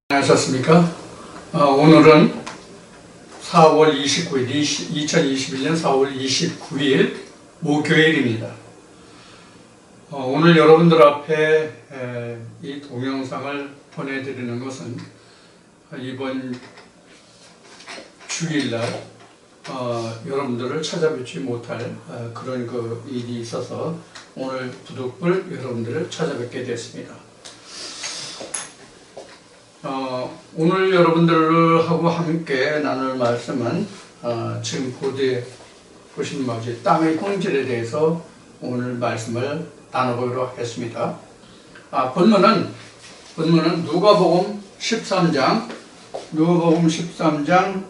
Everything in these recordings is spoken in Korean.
하셨습니까? 오늘은 4월 29일, 2021년 4월 29일 목요일입니다. 오늘 여러분들 앞에 이 동영상을 보내드리는 것은 이번 주일날 여러분들을 찾아뵙지 못할 그런 일이 있어서 오늘 부득불 여러분들을 찾아뵙게 됐습니다. 오늘 여러분들하고 함께 나눌 말씀은 지금 보도에 보시는 바와 땅의 본질에 대해서 오늘 말씀을 나눠보도록 하겠습니다. 본문은 누가복음 13장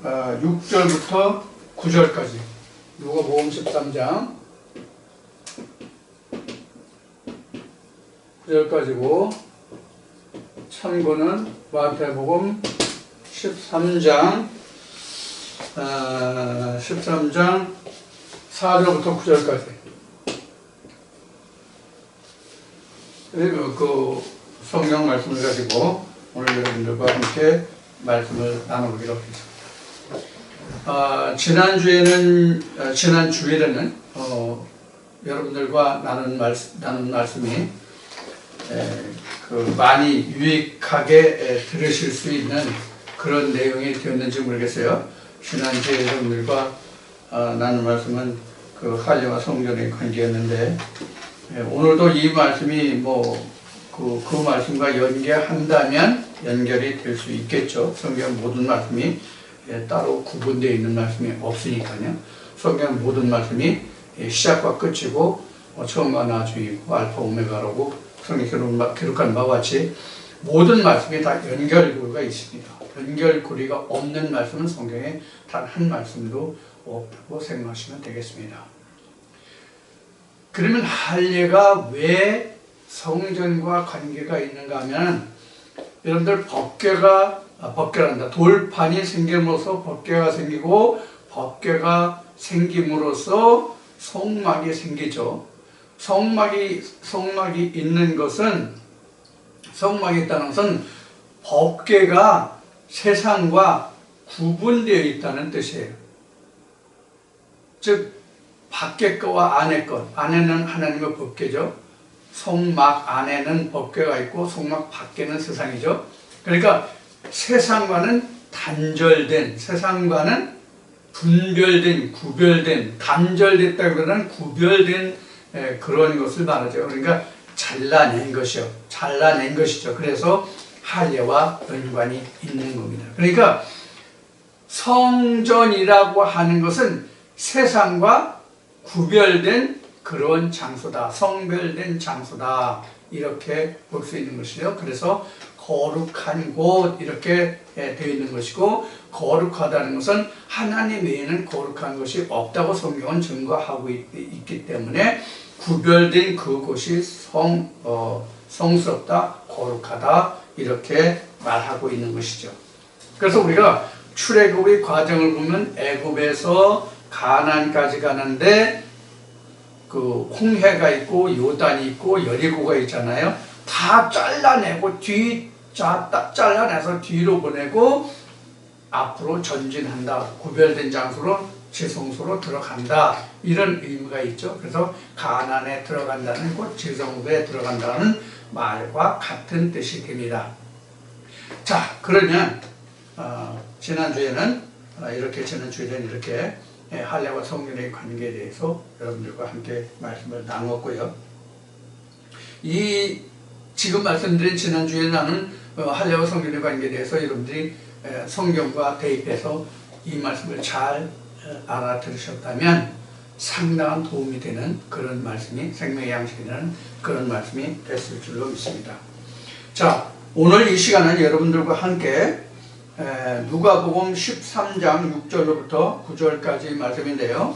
6절부터 9절까지 누가복음 13장 9절까지고 참고는 마태복음 13장 4절부터 9절까지 그리고 그 성경 말씀을 가지고 오늘 여러분들과 함께 말씀을 나눠보기로 하겠습니다. 지난 주일에는 여러분들과 나눈 말씀이 많이 유익하게 들으실 수 있는 그런 내용이 되었는지 모르겠어요. 지난주에 여러분들과 나눈 말씀은 그 할례와 성전의 관계였는데 오늘도 이 말씀이 그 말씀과 연계한다면 연결이 될 수 있겠죠. 성경 모든 말씀이 따로 구분되어 있는 말씀이 없으니까요. 성경 모든 말씀이 시작과 끝이고 처음과 나중이고 알파 오메가라고 성경에 기록한 바와 같이 모든 말씀에 다 연결고리가 있습니다. 연결고리가 없는 말씀은 성경에 단 한 말씀도 없다고 생각하시면 되겠습니다. 그러면 할례가 왜 성전과 관계가 있는가 하면 여러분들 법궤란다. 돌판이 생김으로써 법궤가 생기고 법궤가 생김으로써 성막이 생기죠. 성막이 있는 것은 성막이 있다는 것은 법궤가 세상과 구분되어 있다는 뜻이에요. 즉 밖에 거와 안에 것, 안에는 하나님의 법궤죠. 성막 안에는 법궤가 있고 성막 밖에는 세상이죠. 그러니까 세상과는 단절된, 세상과는 분별된, 구별된, 단절됐다기보다는 구별된 그런 것을 말하죠. 그러니까 잘라낸 것이죠. 그래서 할례와 연관이 있는 겁니다. 그러니까 성전이라고 하는 것은 세상과 구별된 그런 장소다. 성별된 장소다. 이렇게 볼 수 있는 것이죠. 그래서 거룩한 곳 이렇게 되어 있는 것이고 거룩하다는 것은 하나님 외에는 거룩한 것이 없다고 성경은 증거하고 있기 때문에 구별된 그곳이 성스럽다, 거룩하다 이렇게 말하고 있는 것이죠. 그래서 우리가 출애굽의 과정을 보면 애굽에서 가나안까지 가는데 그 홍해가 있고 요단이 있고 여리고가 있잖아요. 다 잘라내고 잘라내서 뒤로 보내고 앞으로 전진한다. 구별된 장소로 지성소로 들어간다. 이런 의미가 있죠. 그래서 가나안에 들어간다는 곧 지성소에 들어간다는 말과 같은 뜻이 됩니다. 자, 그러면 지난주에는 이렇게 할례와 성전의 관계에 대해서 여러분들과 함께 말씀을 나눴고요. 지금 말씀드린 지난주에 나눈 할례와 성전의 관계에 대해서 여러분들이 성경과 대입해서 이 말씀을 잘 알아들으셨다면 상당한 도움이 되는 그런 말씀이 생명의 양식이 되는 그런 말씀이 됐을 줄로 믿습니다. 자, 오늘 이 시간은 여러분들과 함께 누가복음 13장 6절로부터 9절까지 말씀인데요.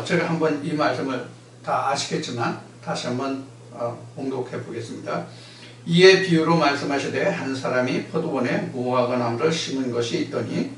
제가 한번 이 말씀을 다 아시겠지만 다시 한번 봉독해 보겠습니다. 이에 비유로 말씀하시되 한 사람이 포도원에 무화과 나무를 심은 것이 있더니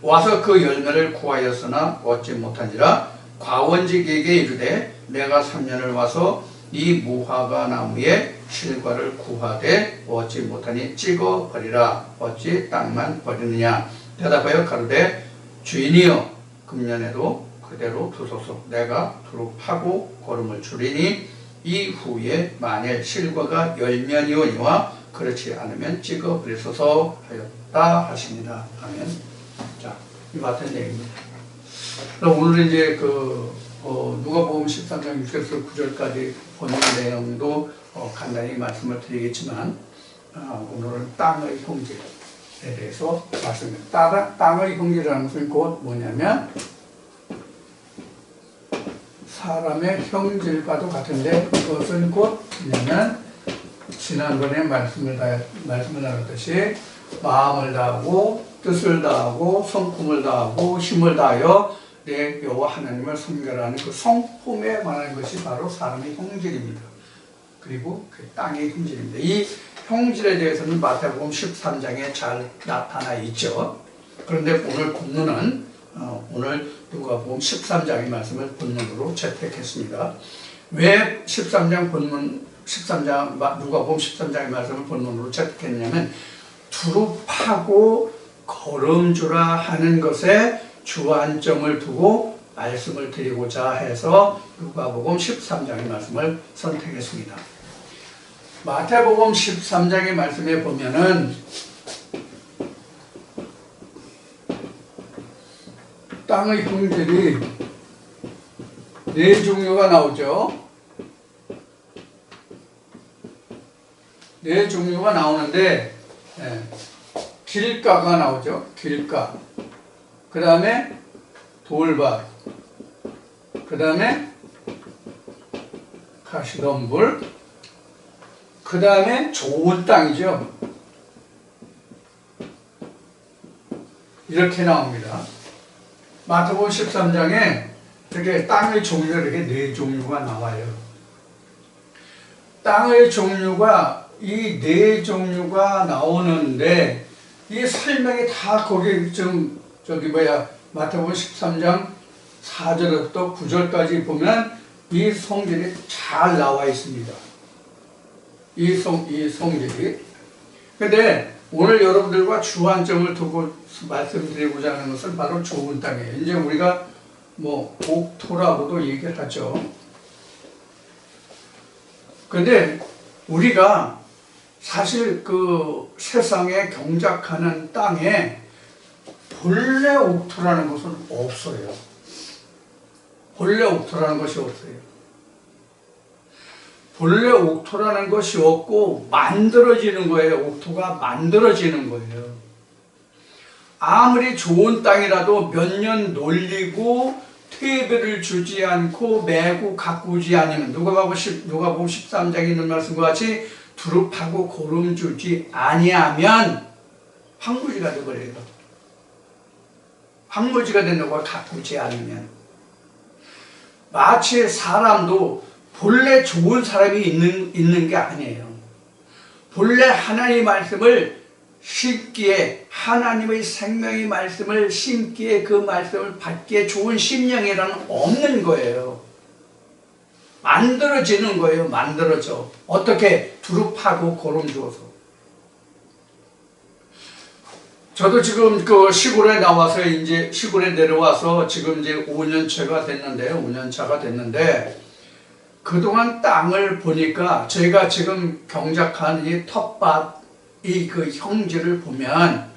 와서 그 열매를 구하였으나 얻지 못한지라 과원직에게 이르되 내가 3년을 와서 이 무화과 나무의 실과를 구하되 얻지 못하니 찍어버리라. 어찌 땅만 버리느냐. 대답하여 가로되 주인이여 금년에도 그대로 두소서. 내가 두루 파고 거름을 줄이니 이후에 만일 실과가 열면이오니와 그렇지 않으면 찍어버리소서 하였다 하십니다. 아멘. 자, 이 같은 얘기입니다. 그럼 오늘 이제 누가복음 13장 6절에서 9절까지 본문 내용도 간단히 말씀을 드리겠지만 오늘은 땅의 형질에 대해서 말씀드립니다. 땅의 형질이라는 것은 곧 뭐냐면 사람의 형질과도 같은데 그것은 곧 뭐냐면 지난번에 말씀을 나눴듯이 마음을 다하고 뜻을 다하고 성품을 다하고 힘을 다하여 내 여호와 하나님을 섬겨라는 그 성품에 관한 것이 바로 사람의 형질입니다. 그리고 그 땅의 형질입니다. 이 형질에 대해서는 마태복음 13장에 잘 나타나 있죠. 그런데 오늘 본문은 오늘 누가복음 13장의 말씀을 본문으로 채택했습니다. 왜 13장 누가복음 13장의 말씀을 본문으로 채택했냐면 두루 파고 거름주라 하는 것에 주안점을 두고 말씀을 드리고자 해서 누가복음 13장의 말씀을 선택했습니다. 마태복음 13장의 말씀에 보면은 땅의 형질이 네 종류가 나오죠. 네 종류가 나오는데 길가가 나오죠. 길가. 그 다음에 돌밭. 그 다음에 가시덤불. 그 다음에 좋은 땅이죠. 이렇게 나옵니다. 마태복음 13장에 이렇게 땅의 종류가 이렇게 네 종류가 나와요. 땅의 종류가 이 네 종류가 나오는데 이 설명이 다 거기 마태복음 13장 4절부터 9절까지 보면 이 성질이 잘 나와 있습니다. 이 성질이. 근데 오늘 여러분들과 주안점을 두고 말씀드리고자 하는 것은 바로 좋은 땅이에요. 이제 우리가 옥토라고도 얘기를 하죠. 근데 우리가 사실 그 세상에 경작하는 땅에 본래 옥토라는 것은 없어요. 본래 옥토라는 것이 없어요. 본래 옥토라는 것이 없고 만들어지는 거예요. 옥토가 만들어지는 거예요. 아무리 좋은 땅이라도 몇 년 놀리고 퇴비를 주지 않고 매고 가꾸지 않으면 누가복음 13장에 있는 말씀과 같이 두루 파고 고름 주지 아니하면 황무지가 되어버려요. 황무지가 된다고 가꾸지 않으면. 마치 사람도 본래 좋은 사람이 있는 게 아니에요. 본래 하나님의 말씀을 심기에, 하나님의 생명의 말씀을 심기에, 그 말씀을 받기에 좋은 심령이라는 없는 거예요. 만들어지는 거예요. 만들어져. 어떻게? 두루 파고 고름 주어서. 저도 지금 그 시골에 나와서 이제 시골에 내려와서 지금 이제 5년차가 됐는데 그동안 땅을 보니까 저희가 지금 경작한 이 텃밭의 그 형질을 보면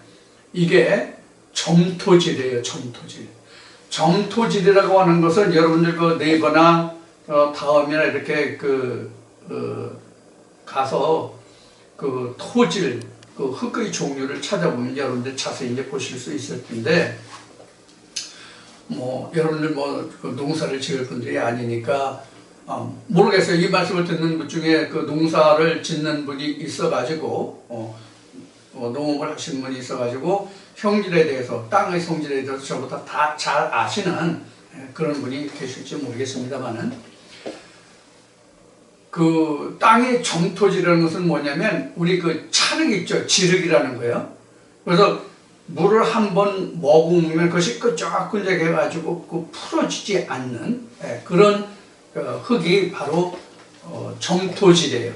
이게 점토질이에요. 점토질이라고 하는 것은 여러분들 그 네이버나 다음이나 이렇게 가서 그 토질, 그 흙의 종류를 찾아보면 여러분들 자세히 이제 보실 수 있을 텐데, 여러분들 그 농사를 지을 분들이 아니니까 모르겠어요. 이 말씀을 듣는 분 중에 그 농사를 짓는 분이 있어가지고 농업을 하시는 분이 있어가지고 형질에 대해서, 땅의 성질에 대해서 저보다 다 잘 아시는 그런 분이 계실지 모르겠습니다만은, 그 땅의 점토질이라는 것은 뭐냐면 우리 그 찰흙 있죠. 지륵이라는 거예요. 그래서 물을 한번 머금으면 그것이 끈적끈적해가지고 풀어지지 않는 그런 흙이 바로 점토질이에요.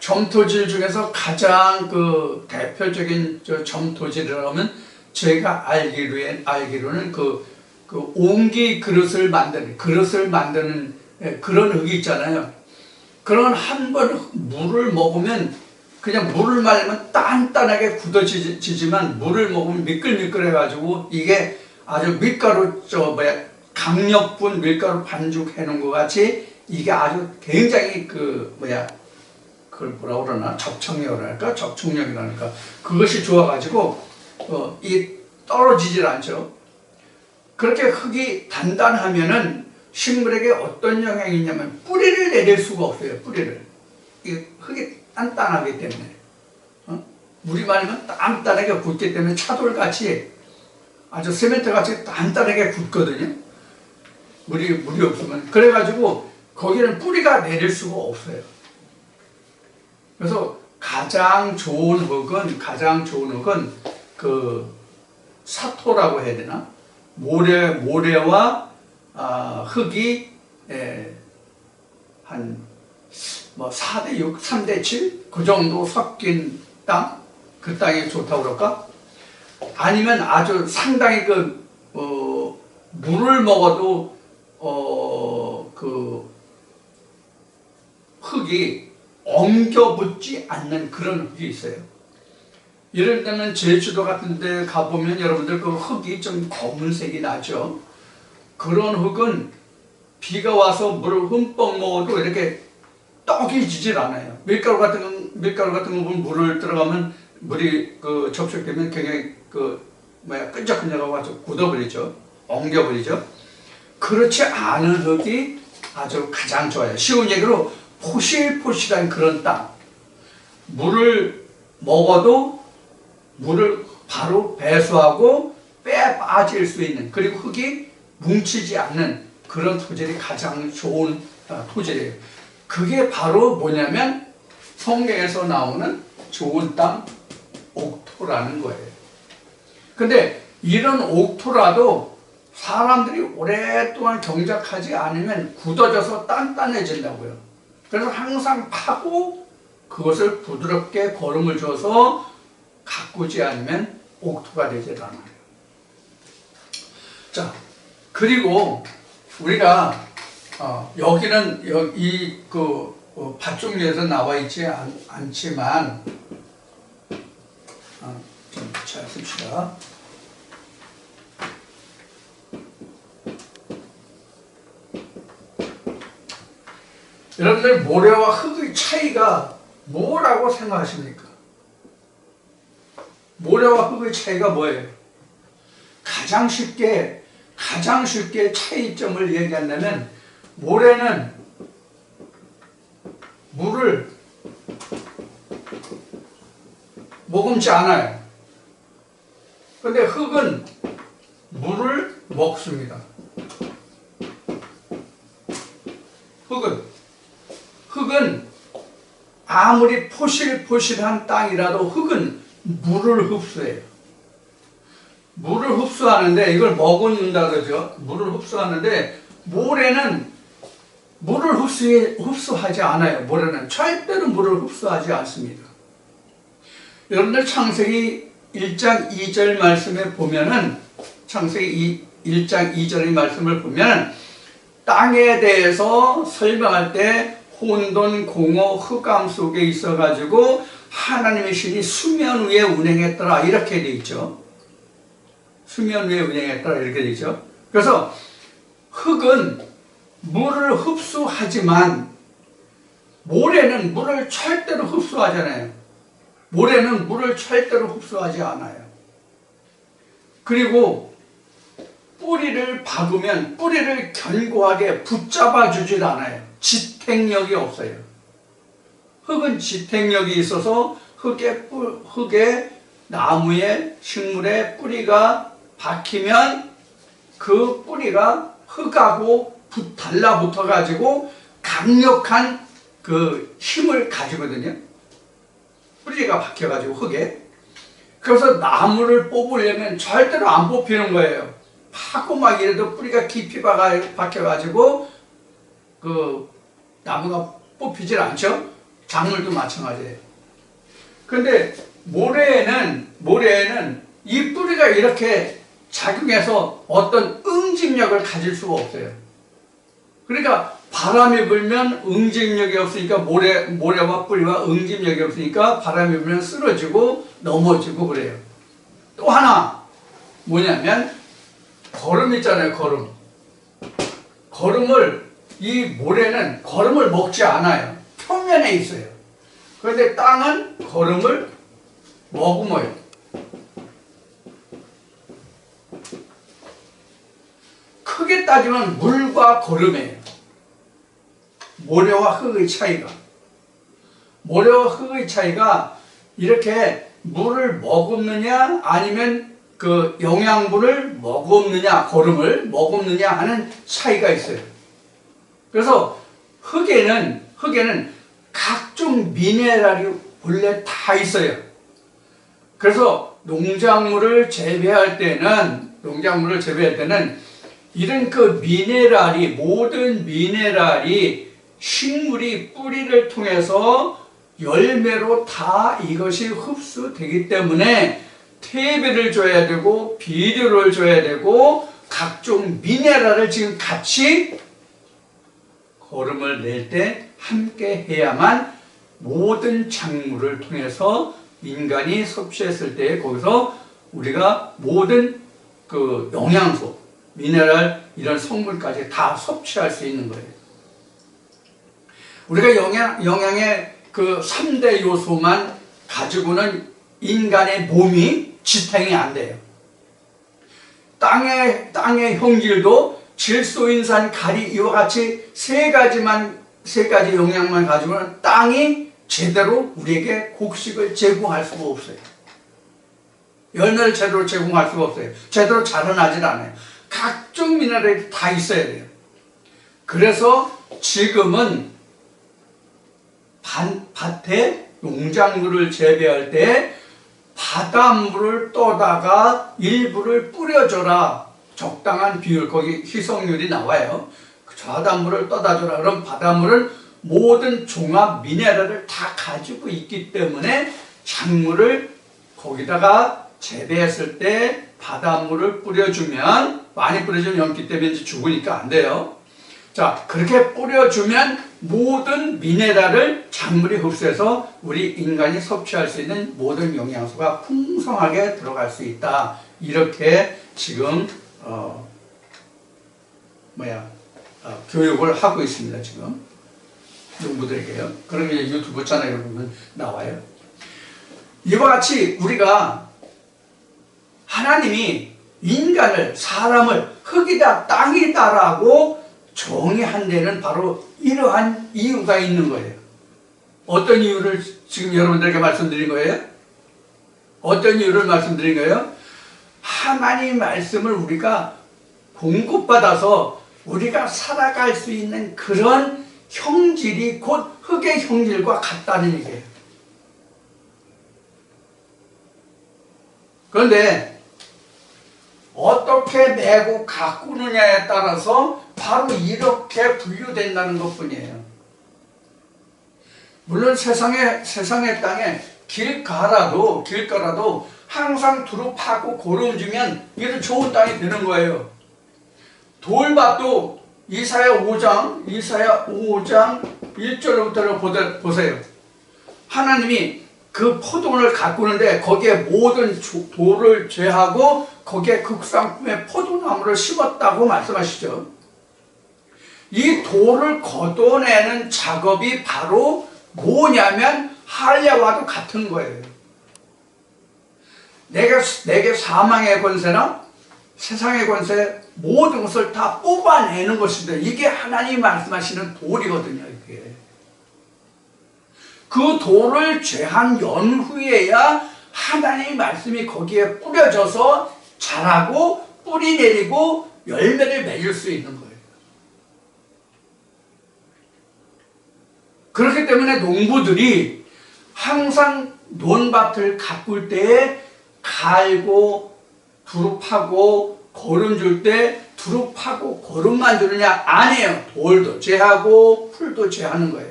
점토질 중에서 가장 그 대표적인 점토질이라고 하면 제가 알기로는 그 옹기 그릇을 만드는 그런 흙이 있잖아요. 그런 한 번 물을 먹으면 그냥 물을 마시면 단단하게 굳어지지만 물을 먹으면 미끌미끌해가지고 이게 아주 밀가루 강력분 밀가루 반죽해 놓은 것 같이 이게 아주 굉장히 그걸 뭐라고 그러나 접착력이랄까 접촉력이랄까 그것이 좋아가지고 이 떨어지질 않죠. 그렇게 흙이 단단하면은 식물에게 어떤 영향이 있냐면 뿌리를 내릴 수가 없어요. 뿌리를. 이 흙이 단단하기 때문에 물이 많으면 단단하게 굳기 때문에 차돌같이 아주 세멘트같이 단단하게 굳거든요. 물이 없으면. 그래가지고 거기는 뿌리가 내릴 수가 없어요. 그래서 가장 좋은 흙은 그 사토라고 해야 되나? 모래와 흙이 한 4대6, 3대7 그 정도 섞인 땅? 그 땅이 좋다고 그럴까? 아니면 아주 상당히 물을 먹어도 그 흙이 엉겨붙지 않는 그런 흙이 있어요. 예를 들면 제주도 같은 데 가보면 여러분들 그 흙이 좀 검은색이 나죠. 그런 흙은 비가 와서 물을 흠뻑 먹어도 이렇게 떡이 지질 않아요. 밀가루 같은 거 보면 물을 들어가면 물이 접촉되면 굉장히 끈적끈적하고 아주 굳어버리죠. 엉겨버리죠. 그렇지 않은 흙이 아주 가장 좋아요. 쉬운 얘기로 포실포실한 그런 땅. 물을 먹어도 물을 바로 배수하고 빠질 수 있는, 그리고 흙이 뭉치지 않는 그런 토질이 가장 좋은 토질이에요. 그게 바로 뭐냐면 성경에서 나오는 좋은 땅 옥토라는 거예요. 근데 이런 옥토라도 사람들이 오랫동안 경작하지 않으면 굳어져서 단단해진다고요. 그래서 항상 파고 그것을 부드럽게 거름을 줘서 가꾸지 않으면 옥토가 되질 않아요. 자, 그리고 우리가 여기는 밭종류에서 나와 있지 않지만 좀 잘 씁시다. 여러분들 모래와 흙의 차이가 뭐라고 생각하십니까? 모래와 흙의 차이가 뭐예요? 가장 쉽게 차이점을 얘기한다면 모래는 물을 머금지 않아요. 근데 흙은 물을 먹습니다. 흙은 아무리 포실포실한 땅이라도 흙은 물을 흡수해요. 물을 흡수하는데 이걸 먹는다 그러죠. 물을 흡수하는데 모래는 물을 흡수하지 않아요. 모래는 절대로 물을 흡수하지 않습니다. 여러분들 창세기 1장 2절 말씀에 보면은 창세기 1장 2절의 말씀을 보면 땅에 대해서 설명할 때 혼돈, 공허, 흑암 속에 있어가지고 하나님의 신이 수면 위에 운행했더라 이렇게 돼 있죠. 수면 위에 운행했더라 이렇게 돼 있죠. 그래서 흙은 물을 흡수하지만 모래는 물을 절대로 흡수하잖아요. 모래는 물을 절대로 흡수하지 않아요. 그리고 뿌리를 박으면 뿌리를 견고하게 붙잡아 주질 않아요. 지탱력이 없어요. 흙은 지탱력이 있어서 흙에 나무에 식물에 뿌리가 박히면 그 뿌리가 흙하고 달라붙어 가지고 강력한 그 힘을 가지거든요. 뿌리가 박혀 가지고 흙에. 그래서 나무를 뽑으려면 절대로 안 뽑히는 거예요. 파고 막 이래도 뿌리가 깊이 박혀 가지고 그 나무가 뽑히질 않죠. 작물도 마찬가지예요. 그런데 모래에는 이 뿌리가 이렇게 작용해서 어떤 응집력을 가질 수가 없어요. 그러니까 바람이 불면 응집력이 없으니까 모래와 뿌리와 응집력이 없으니까 바람이 불면 쓰러지고 넘어지고 그래요. 또 하나 뭐냐면 거름 있잖아요. 이 모래는 거름을 먹지 않아요. 표면에 있어요. 그런데 땅은 거름을 머금어요. 크게 따지면 물과 거름이에요. 모래와 흙의 차이가. 모래와 흙의 차이가 이렇게 물을 머금느냐 아니면 그 영양분을 머금느냐, 거름을 머금느냐 하는 차이가 있어요. 그래서 흙에는 각종 미네랄이 원래 다 있어요. 그래서 농작물을 재배할 때는 이런 모든 미네랄이 식물이 뿌리를 통해서 열매로 다 이것이 흡수되기 때문에 퇴비를 줘야 되고 비료를 줘야 되고 각종 미네랄을 지금 같이 거름을 낼 때 함께 해야만 모든 작물을 통해서 인간이 섭취했을 때 거기서 우리가 모든 그 영양소, 미네랄 이런 성분까지 다 섭취할 수 있는 거예요. 우리가 영양의 그 3대 요소만 가지고는 인간의 몸이 지탱이 안 돼요. 땅의 형질도 질소, 인산, 가리 이와 같이 세 가지 영양만 가지고는 땅이 제대로 우리에게 곡식을 제공할 수가 없어요. 열매를 제대로 제공할 수가 없어요. 제대로 자라나질 않아요. 각종 미네랄이 다 있어야 돼요. 그래서 지금은 밭에 농작물을 재배할 때 바닷물을 떠다가 일부를 뿌려줘라. 적당한 비율, 거기 희석률이 나와요. 바닷물을 떠다 줘라. 그럼 바닷물은 모든 종합 미네랄을 다 가지고 있기 때문에 작물을 거기다가 재배했을 때 바닷물을 뿌려주면, 많이 뿌려주면 염기 때문에 이제 죽으니까 안 돼요. 자, 그렇게 뿌려주면 모든 미네랄을 작물이 흡수해서 우리 인간이 섭취할 수 있는 모든 영양소가 풍성하게 들어갈 수 있다. 이렇게 지금 교육을 하고 있습니다. 지금 농부들에게요. 그러면 유튜브 채널에 보면 나와요. 이와 같이 우리가 하나님이 인간을, 사람을 흙이다 땅이다라고 정의한 데는 바로 이러한 이유가 있는 거예요. 어떤 이유를 지금 여러분들에게 말씀드린 거예요? 어떤 이유를 말씀드린 거예요? 하나님 말씀을 우리가 공급받아서 우리가 살아갈 수 있는 그런 형질이 곧 흙의 형질과 같다는 얘기예요. 그런데 어떻게 메고 가꾸느냐에 따라서 바로 이렇게 분류된다는 것뿐이에요. 물론 세상의 땅에 길가라도 항상 두루 파고 고름 주면 이런 좋은 땅이 되는 거예요. 돌밭도 이사야 5장 1절부터 보세요. 하나님이 그 포도원을 가꾸는데 거기에 모든 돌을 제하고 거기에 극상품의 포도나무를 심었다고 말씀하시죠. 이 돌을 걷어내는 작업이 바로 뭐냐면 할례와도 같은 거예요. 내게 사망의 권세나 세상의 권세 모든 것을 다 뽑아내는 것인데 이게 하나님이 말씀하시는 돌이거든요. 이게. 그 돌을 제한 연후에야 하나님의 말씀이 거기에 뿌려져서 자라고 뿌리 내리고 열매를 맺을 수 있는 거예요. 그렇기 때문에 농부들이 항상 논밭을 가꿀 때에 갈고 두루 파고 거름 줄 때 두루 파고 거름만 주느냐? 아니에요. 돌도 제하고 풀도 제하는 거예요.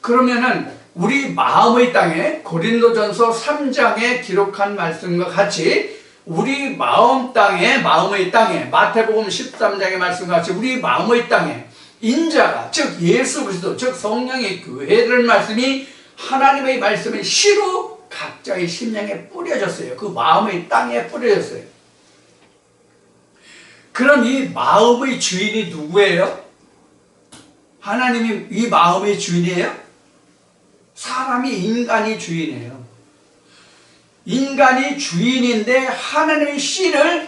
그러면은 우리 마음의 땅에 고린도전서 3장에 기록한 말씀과 같이 우리 마음의 땅에 마태복음 13장의 말씀과 같이 우리 마음의 땅에 인자가 즉 예수 그리스도 즉 성령의 교회라는 말씀이 하나님의 말씀의 씨로 각자의 심령에 뿌려졌어요. 그 마음의 땅에 뿌려졌어요. 그럼 이 마음의 주인이 누구예요? 하나님이 이 마음의 주인이에요? 사람이 인간이 주인이에요. 인간이 주인인데 하나님의 씨를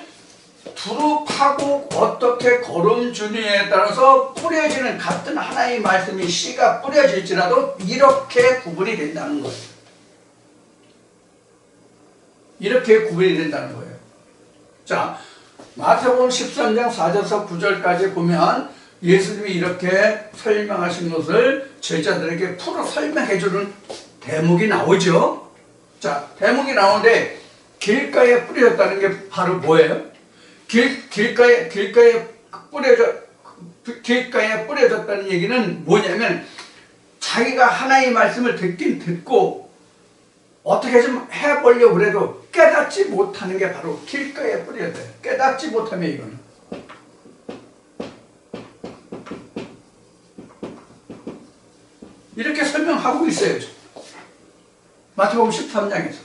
두루 파고 어떻게 걸음 주느냐에 따라서 뿌려지는 같은 하나님의 말씀이 씨가 뿌려질지라도 이렇게 구분이 된다는 거예요. 이렇게 구분이 된다는 거예요. 자, 마태복음 13장 4절에서 9절까지 보면 예수님이 이렇게 설명하신 것을 제자들에게 풀어 설명해 주는 대목이 나오죠. 자, 대목이 나오는데 길가에 뿌려졌다는 게 바로 뭐예요? 길가에 뿌려졌다는 얘기는 뭐냐면 자기가 하나님의 말씀을 듣긴 듣고 어떻게 좀 해보려고 그래도 깨닫지 못하는 게 바로 길가에 뿌려져요. 깨닫지 못하면 이거는 이렇게 설명하고 있어요. 마태복음 13장에서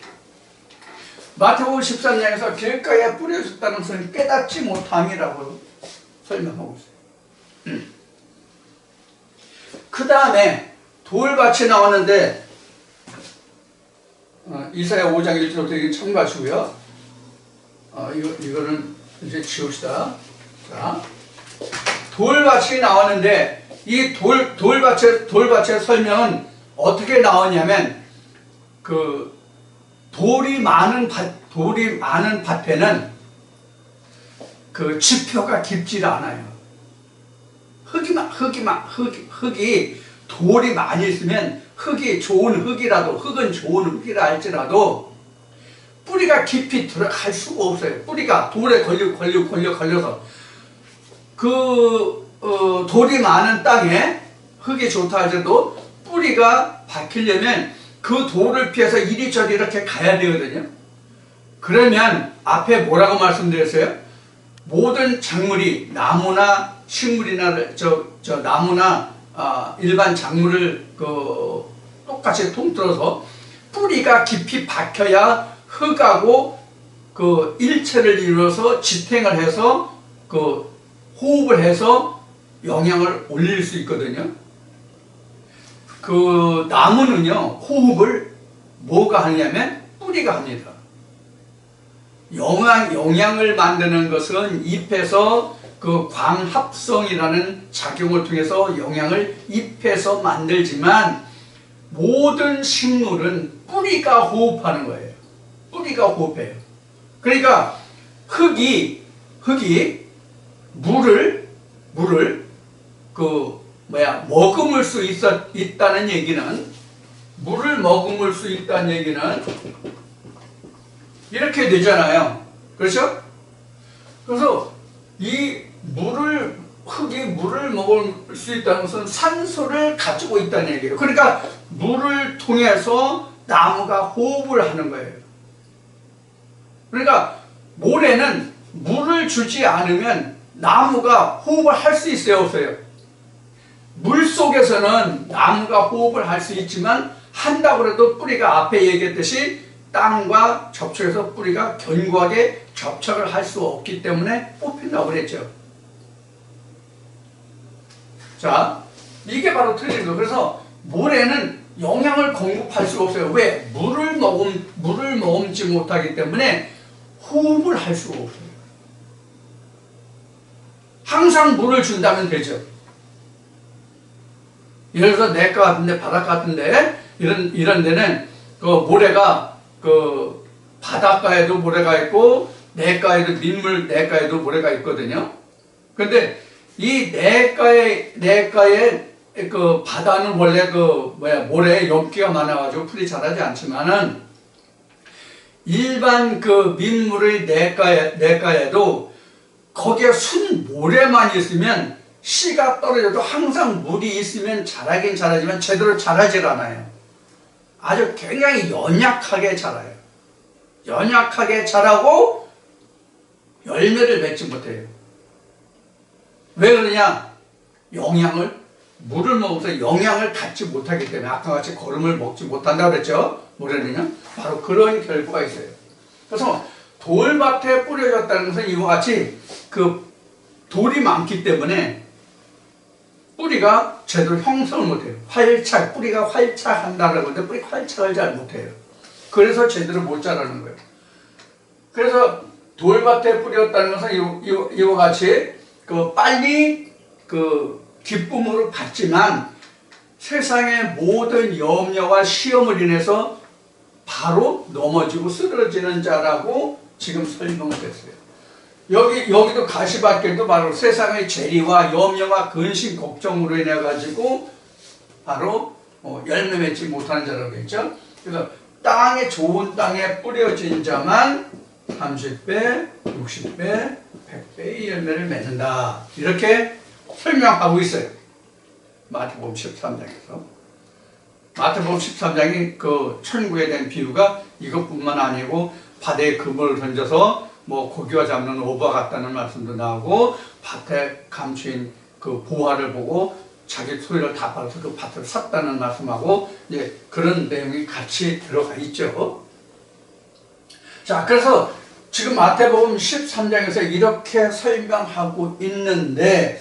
마태복음 13장에서 길가에 뿌려졌다는 것은 깨닫지 못함이라고 설명하고 있어요. 그 다음에 돌밭이 나왔는데 이사야 5장 1절부터 참고하시고요. 이거는 이제 지웁시다. 자, 돌밭이 나왔는데 이 돌밭의 설명은 어떻게 나오냐면 그 돌이 많은 밭에는 그 지표가 깊지 않아요. 흙이 돌이 많이 있으면 흙은 좋은 흙이라 할지라도 뿌리가 깊이 들어갈 수가 없어요. 뿌리가 돌에 걸려서 돌이 많은 땅에 흙이 좋다 할지라도 뿌리가 박히려면 그 돌을 피해서 이리저리 이렇게 가야 되거든요. 그러면 앞에 뭐라고 말씀드렸어요? 모든 작물이 나무나 식물이나 나무나 일반 작물을 똑같이 통틀어서 뿌리가 깊이 박혀야 흙하고 일체를 이루어서 지탱을 해서 호흡을 해서 영양을 올릴 수 있거든요. 나무는요, 호흡을 뭐가 하냐면 뿌리가 합니다. 영양을 만드는 것은 잎에서 광합성이라는 작용을 통해서 영양을 잎에서 만들지만 모든 식물은 뿌리가 호흡하는 거예요. 뿌리가 호흡해요. 그러니까 흙이 물을 머금을 수 있다는 얘기는 물을 머금을 수 있다는 얘기는 이렇게 되잖아요. 그렇죠? 그래서 흙이 물을 먹을 수 있다는 것은 산소를 가지고 있다는 얘기예요. 그러니까 물을 통해서 나무가 호흡을 하는 거예요. 그러니까 모래는 물을 주지 않으면 나무가 호흡을 할 수 있어요, 없어요? 물 속에서는 나무가 호흡을 할 수 있지만 한다고 해도 뿌리가 앞에 얘기했듯이 땅과 접촉해서 뿌리가 견고하게 접촉을 할 수 없기 때문에 뽑힌다고 그랬죠. 자, 이게 바로 틀린 거. 그래서 모래는 영양을 공급할 수가 없어요. 왜? 물을 머금지 못하기 때문에 호흡을 할 수가 없어요. 항상 물을 준다면 되죠. 예를 들어서 냇가 같은데, 바닷가 같은데, 이런 데는 모래가 바닷가에도 모래가 있고, 냇가에도 민물 냇가에도 모래가 있거든요. 근데 이 냇가의 바다는 원래 모래에 용기가 많아가지고 풀이 자라지 않지만은 일반 민물의 냇가에도 거기에 순 모래만 있으면 씨가 떨어져도 항상 물이 있으면 자라긴 자라지만 제대로 자라질 않아요. 아주 굉장히 연약하게 자라요. 연약하게 자라고 열매를 맺지 못해요. 왜 그러냐? 물을 먹어서 영양을 갖지 못하기 때문에, 아까 같이 거름을 먹지 못한다고 그랬죠? 모래는요? 바로 그런 결과가 있어요. 그래서 돌밭에 뿌려졌다는 것은 이와 같이 그 돌이 많기 때문에 뿌리가 제대로 형성을 못해요. 뿌리가 활착한다라고 하는데 뿌리가 활착을 잘 못해요. 그래서 제대로 못 자라는 거예요. 그래서 돌밭에 뿌렸다는 것은 이와 같이 빨리 기쁨으로 받지만 세상의 모든 염려와 시험을 인해서 바로 넘어지고 쓰러지는 자라고 지금 설명을 했어요. 여기도 가시밭길도 바로 세상의 재리와 염려와 근심 걱정으로 인해 가지고 바로 열매 맺지 못하는 자라고 했죠. 그래서 좋은 땅에 뿌려진 자만 30배, 60배, 100배의 열매를 맺는다. 이렇게 설명하고 있어요. 마태복음 13장에서. 마태복음 13장이 그 천국에 대한 비유가 이것뿐만 아니고 바다에 그물을 던져서 고기와 잡는 어부와 같다는 말씀도 나오고, 밭에 감추인 그 보화를 보고 자기 소유를 다 팔아서 그 밭을 샀다는 말씀하고 이제 그런 내용이 같이 들어가 있죠. 자, 그래서 지금 마태복음 13장에서 이렇게 설명하고 있는데,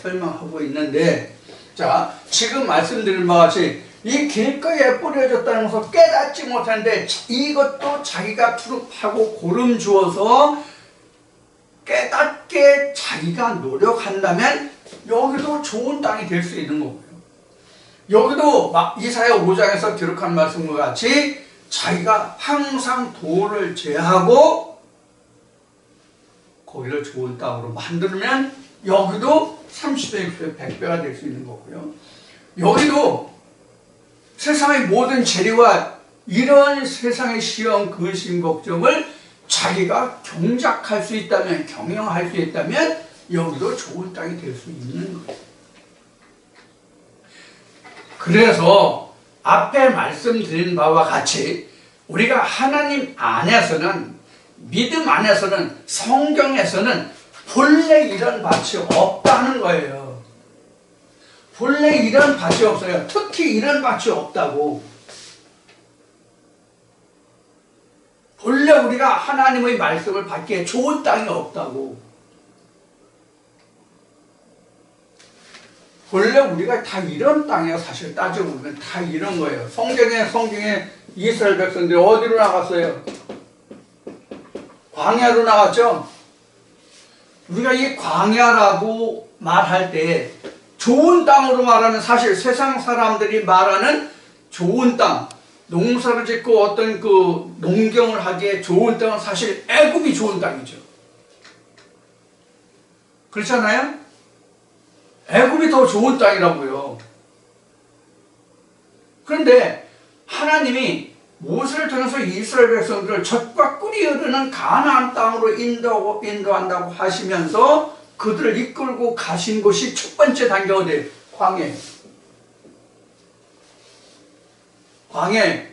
자, 지금 말씀드린 바와 같이 이 길거리에 뿌려졌다는 것을 깨닫지 못하는데 이것도 자기가 투릅하고 고름 주어서 깨닫게 자기가 노력한다면 여기도 좋은 땅이 될 수 있는 거고요. 여기도 이사야 5장에서 기록한 말씀과 같이 자기가 항상 돌을 제하고 거기를 좋은 땅으로 만들면 여기도 30배, 100배가 될 수 있는 거고요. 여기도 세상의 모든 재리와 이런 세상의 시험, 근심, 걱정을 자기가 경작할 수 있다면, 경영할 수 있다면 여기도 좋은 땅이 될 수 있는 거예요. 그래서 앞에 말씀드린 바와 같이 우리가 하나님 안에서는, 믿음 안에서는, 성경에서는 본래 이런 밭이 없다는 거예요. 본래 이런 밭이 없어요. 특히 이런 밭이 없다고. 본래 우리가 하나님의 말씀을 받기에 좋은 땅이 없다고. 본래 우리가 다 이런 땅이에요. 사실 따지고 보면 다 이런 거예요. 성경에 이스라엘 백성들이 어디로 나갔어요? 광야로 나갔죠? 우리가 이 광야라고 말할 때 좋은 땅으로 말하면 사실 세상 사람들이 말하는 좋은 땅, 농사를 짓고 어떤 그 농경을 하기에 좋은 땅은 사실 애굽이 좋은 땅이죠. 그렇잖아요? 애굽이 더 좋은 땅이라고요. 그런데 하나님이 모세를 통해서 이스라엘 백성들을 젖과 꿀이 흐르는 가나안 땅으로 인도한다고 하시면서 그들을 이끌고 가신 곳이 첫 번째 단계가 어디예요? 광야예요. 광야.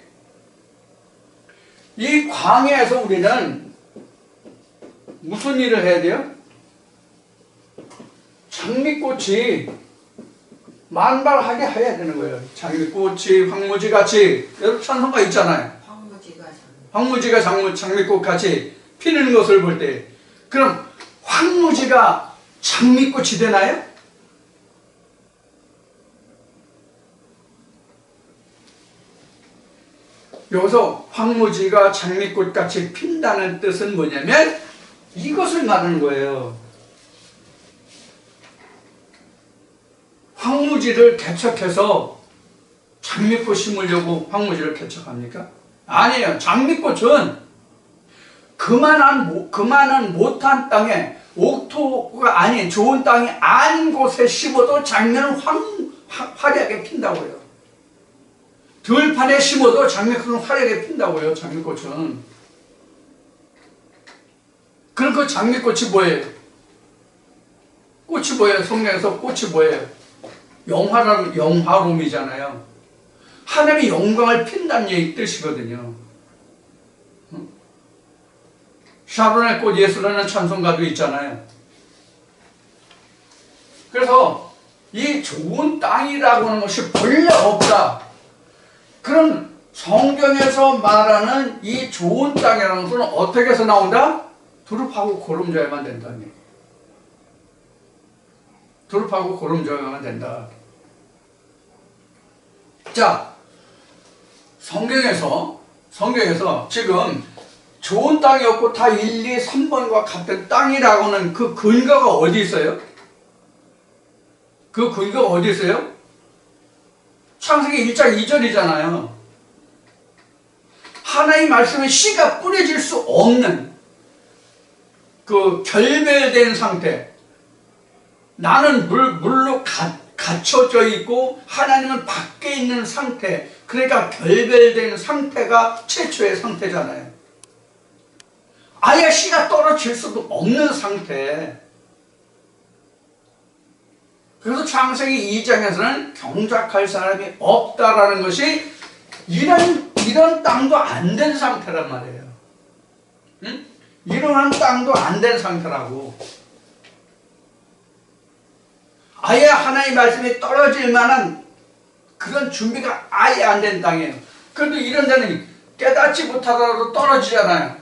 이 광야에서 우리는 무슨 일을 해야 돼요? 장미꽃이 만발하게 해야 되는 거예요. 장미꽃이 황무지같이, 여러분 찬송가 있잖아요. 황무지가 장미꽃 같이 피는 것을 볼 때, 그럼 황무지가 장미꽃이 되나요? 여기서 황무지가 장미꽃같이 핀다는 뜻은 뭐냐면 이것을 말하는 거예요. 황무지를 개척해서 장미꽃 심으려고 황무지를 개척합니까? 아니에요. 장미꽃은 그만한 못한 땅에, 옥토가 아닌 좋은 땅이 아닌 곳에 심어도 장미는 화려하게 핀다고요. 들판에 심어도 장미꽃은 화려하게 핀다고요. 장미꽃은. 그럼 그 장미꽃이 뭐예요? 꽃이 뭐예요? 성경에서 꽃이 뭐예요? 영화로움이잖아요. 하나님의 영광을 핀다는 얘기 뜻이거든요. 샤론의 꽃 예수라는 찬송가도 있잖아요. 그래서 이 좋은 땅이라고 하는 것이 본래 없다. 그럼 성경에서 말하는 이 좋은 땅이라는 것은 어떻게 해서 나온다? 두릅하고 고름져야만 된다는 얘기예요. 두릅하고 고름져야만 된다. 자, 성경에서 지금 좋은 땅이 없고 다 1, 2, 3번과 같은 땅이라고 하는 그 근거가 어디 있어요? 그 근거가 어디 있어요? 창세기 1장 2절이잖아요. 하나님 말씀에 씨가 뿌려질 수 없는 그 결별된 상태. 나는 물로 갇혀져 있고 하나님은 밖에 있는 상태. 그러니까 결별된 상태가 최초의 상태잖아요. 아예 씨가 떨어질 수도 없는 상태. 그래서 창세기 2장에서는 경작할 사람이 없다라는 것이 이런 땅도 안 된 상태란 말이에요. 응? 이러한 땅도 안 된 상태라고. 아예 하나님의 말씀이 떨어질 만한 그런 준비가 아예 안 된 땅이에요. 그래도 이런 데는 깨닫지 못하더라도 떨어지잖아요.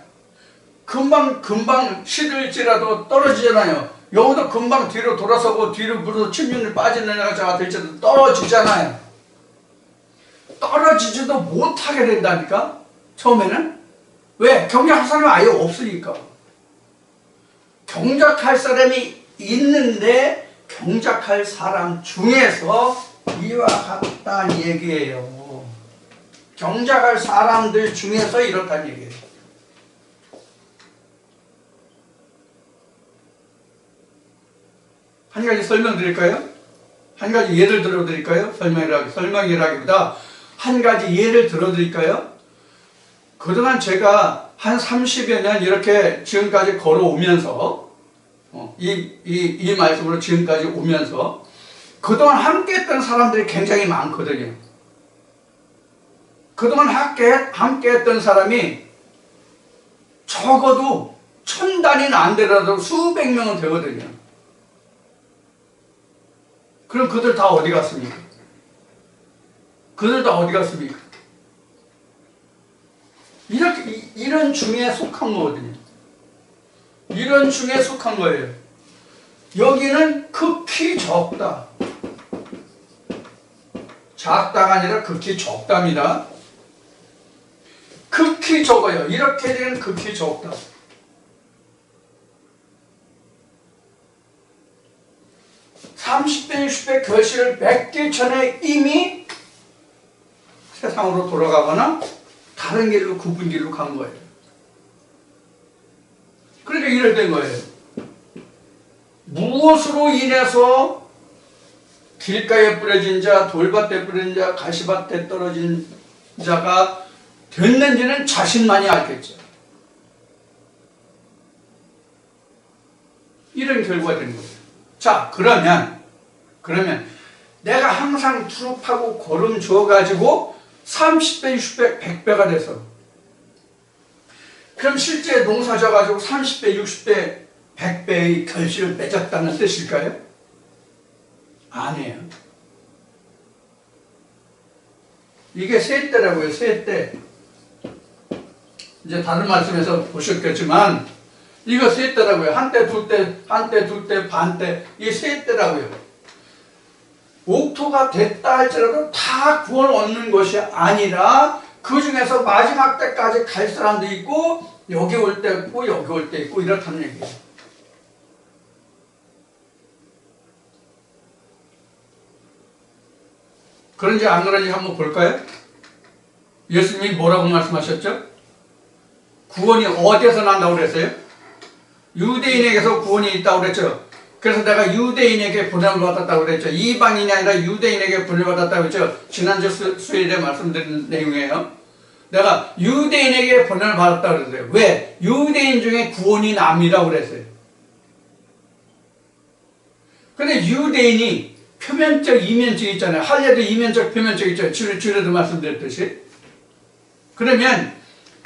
금방 시들지라도 떨어지잖아요. 여기도 금방 뒤로 돌아서고 뒤로 물어서 침륜을 빠지는 여자가 될지라도 떨어지잖아요. 떨어지지도 못하게 된다니까? 처음에는? 왜? 경작할 사람이 아예 없으니까. 경작할 사람이 있는데 경작할 사람 중에서 이와 같다는 얘기예요. 경작할 사람들 중에서 이렇다는 얘기예요. 한 가지 설명드릴까요? 한 가지 예를 들어드릴까요? 설명이라기보다 한 가지 예를 들어드릴까요? 그동안 제가 한 30여 년 이렇게 지금까지 걸어오면서 이 말씀으로 지금까지 오면서 그동안 함께했던 사람들이 굉장히 많거든요. 그동안 함께했던 사람이 적어도 1000단위는 안 되더라도 수백 명은 되거든요. 그럼 그들 다 어디 갔습니까? 그들 다 어디 갔습니까? 이런 중에 속한 거거든요. 이런 중에 속한 거예요. 여기는 극히 적다. 작다가 아니라 극히 적답니다. 극히 적어요. 이렇게 되면 극히 적다. (30배) (60배) 결실을 맺기 전에 이미 세상으로 돌아가거나 다른 길로 굽은 길로 간 거예요. 그러니까 이래 된 거예요. 무엇으로 인해서 길가에 뿌려진 자, 돌밭에 뿌려진 자, 가시밭에 떨어진 자가 됐는지는 자신만이 알겠죠. 이런 결과가 된 거예요. 자, 그러면 내가 항상 두릅하고 고름 주어가지고 30배, 60배, 100배가 돼서 그럼 실제 농사 져가지고 30배, 60배, 100배의 결실을 맺었다는 뜻일까요? 아니에요. 이게 세대라고요. 세대. 이제 다른 말씀에서 보셨겠지만 이거 세대라고요. 한때, 둘때, 반때, 이 세대라고요. 옥토가 됐다 할지라도 다 구원을 얻는 것이 아니라 그 중에서 마지막 때까지 갈 사람도 있고 여기 올 때 있고 여기 올 때 있고 이렇다는 얘기예요. 그런지 안 그런지 한번 볼까요? 예수님이 뭐라고 말씀하셨죠? 구원이 어디에서 난다고 그랬어요? 유대인에게서 구원이 있다고 그랬죠. 그래서 내가 유대인에게 분을 받았다고 그랬죠. 이방인이 아니라 유대인에게 분을 받았다고 그랬죠. 지난주 수요일에 말씀드린 내용이에요. 내가 유대인에게 분을 받았다고 그랬어요. 왜? 유대인 중에 구원이 남이라고 그랬어요. 근데 유대인이 표면적, 이면적 있잖아요. 할례도 이면적, 표면적 있잖아요. 주례도 말씀드렸듯이. 그러면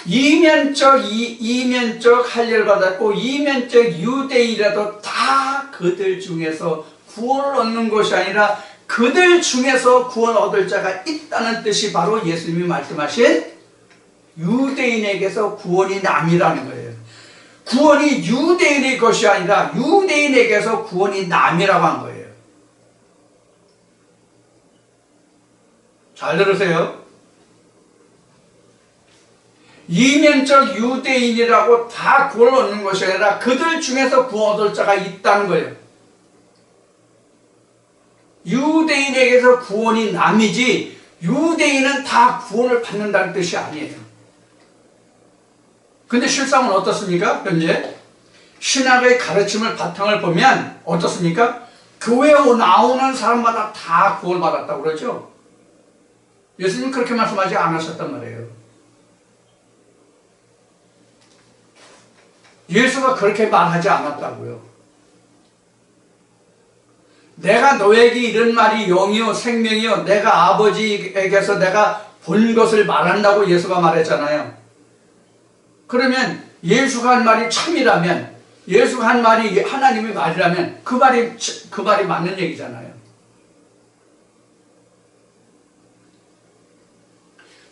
이면적 할례를 받았고 이면적 유대인이라도 다 그들 중에서 구원을 얻는 것이 아니라 그들 중에서 구원 얻을 자가 있다는 뜻이 바로 예수님이 말씀하신 유대인에게서 구원이 남이라는 거예요. 구원이 유대인의 것이 아니라 유대인에게서 구원이 남이라고 한 거예요. 잘 들으세요. 이면적 유대인이라고 다 구원을 얻는 것이 아니라 그들 중에서 구원 얻을 자가 있다는 거예요. 유대인에게서 구원이 남이지 유대인은 다 구원을 받는다는 뜻이 아니에요. 근데 실상은 어떻습니까? 현재 신학의 가르침을 바탕을 보면 어떻습니까? 교회에 나오는 사람마다 다 구원을 받았다고 그러죠. 예수님 그렇게 말씀하지 않으셨단 말이에요. 예수가 그렇게 말하지 않았다고요. 내가 너에게 이런 말이 영이요 생명이요 내가 아버지에게서 내가 본 것을 말한다고 예수가 말했잖아요. 그러면 예수가 한 말이 참이라면 예수가 한 말이 하나님의 말이라면 그 말이 맞는 얘기잖아요.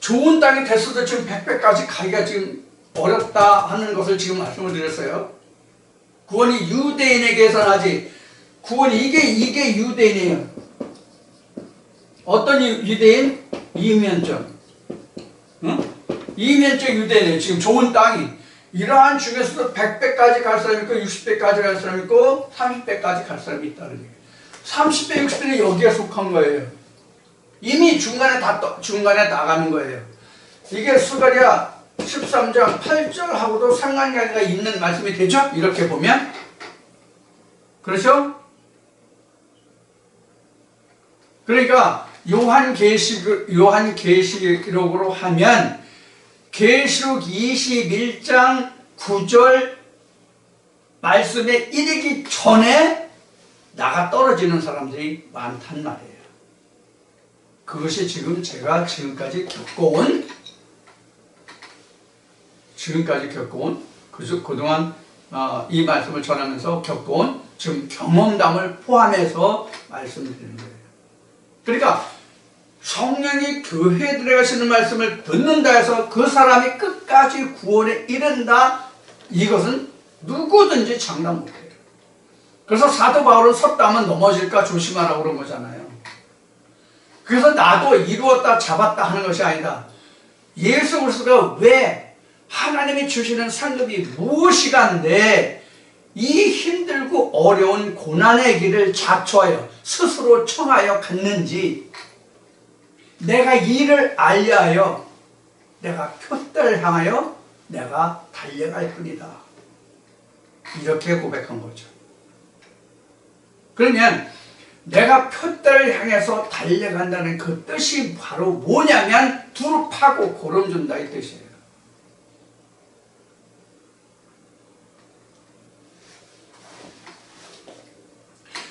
좋은 땅이 됐어도 지금 100배까지 가기가 지금 어렵다 하는 것을 지금 말씀을 드렸어요. 구원이 유대인에게서 나지 구원이 이게 유대인이에요. 어떤 유대인? 이면적. 응? 이면적 유대인이에요. 지금 좋은 땅이. 이러한 중에서도 100배까지 갈 사람이 있고 60배까지 갈 사람이 있고 30배까지 갈 사람이 있다는 얘기예요. 30배, 60배는 여기에 속한 거예요. 이미 중간에 나가는 거예요. 이게 스가랴 13장 8절하고도 상관관계가 있는 말씀이 되죠? 이렇게 보면. 그렇죠? 그러니까 요한계시록으로 하면 계시록 21장 9절 말씀에 이르기 전에 나가 떨어지는 사람들이 많단 말이에요. 그것이 지금 제가 지금까지 겪어온 그동안 이 말씀을 전하면서 겪어온 지금 경험담을 포함해서 말씀드리는 거예요. 그러니까 성령이 교회들에 가시는 말씀을 듣는다 해서 그 사람이 끝까지 구원에 이른다, 이것은 누구든지 장담 못해요. 그래서 사도 바울은 섰다 하면 넘어질까 조심하라고 그런 거잖아요. 그래서 나도 이루었다 잡았다 하는 것이 아니다. 예수 그리스도가 왜 하나님이 주시는 상급이 무엇이간데 이 힘들고 어려운 고난의 길을 자초하여 스스로 청하여 갔는지 내가 이를 알려하여 내가 표대를 향하여 내가 달려갈 뿐이다. 이렇게 고백한 거죠. 그러면 내가 표대를 향해서 달려간다는 그 뜻이 바로 뭐냐면 두루 파고 고름 준다 이 뜻이에요.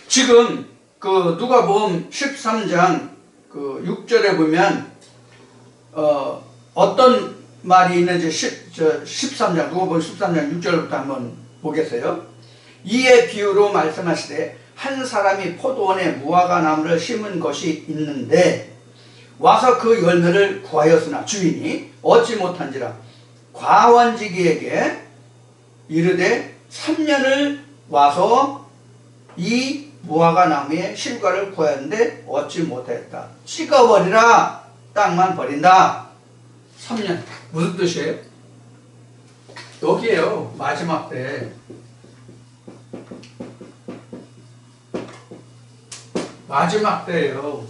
지금 누가복음 13장 6절에 보면 어떤 말이 있는지 13장 누가복음 13장 6절부터 한번 보겠어요. 이에 비유로 말씀하시되 한 사람이 포도원에 무화과 나무를 심은 것이 있는데 와서 그 열매를 구하였으나 주인이 얻지 못한지라 과원지기에게 이르되 3년을 와서 이 무화과 나무의 실과를 구하였는데 얻지 못했다. 찍어버리라. 땅만 버린다. 3년. 무슨 뜻이에요? 여기에요. 마지막 때. 마지막 때예요.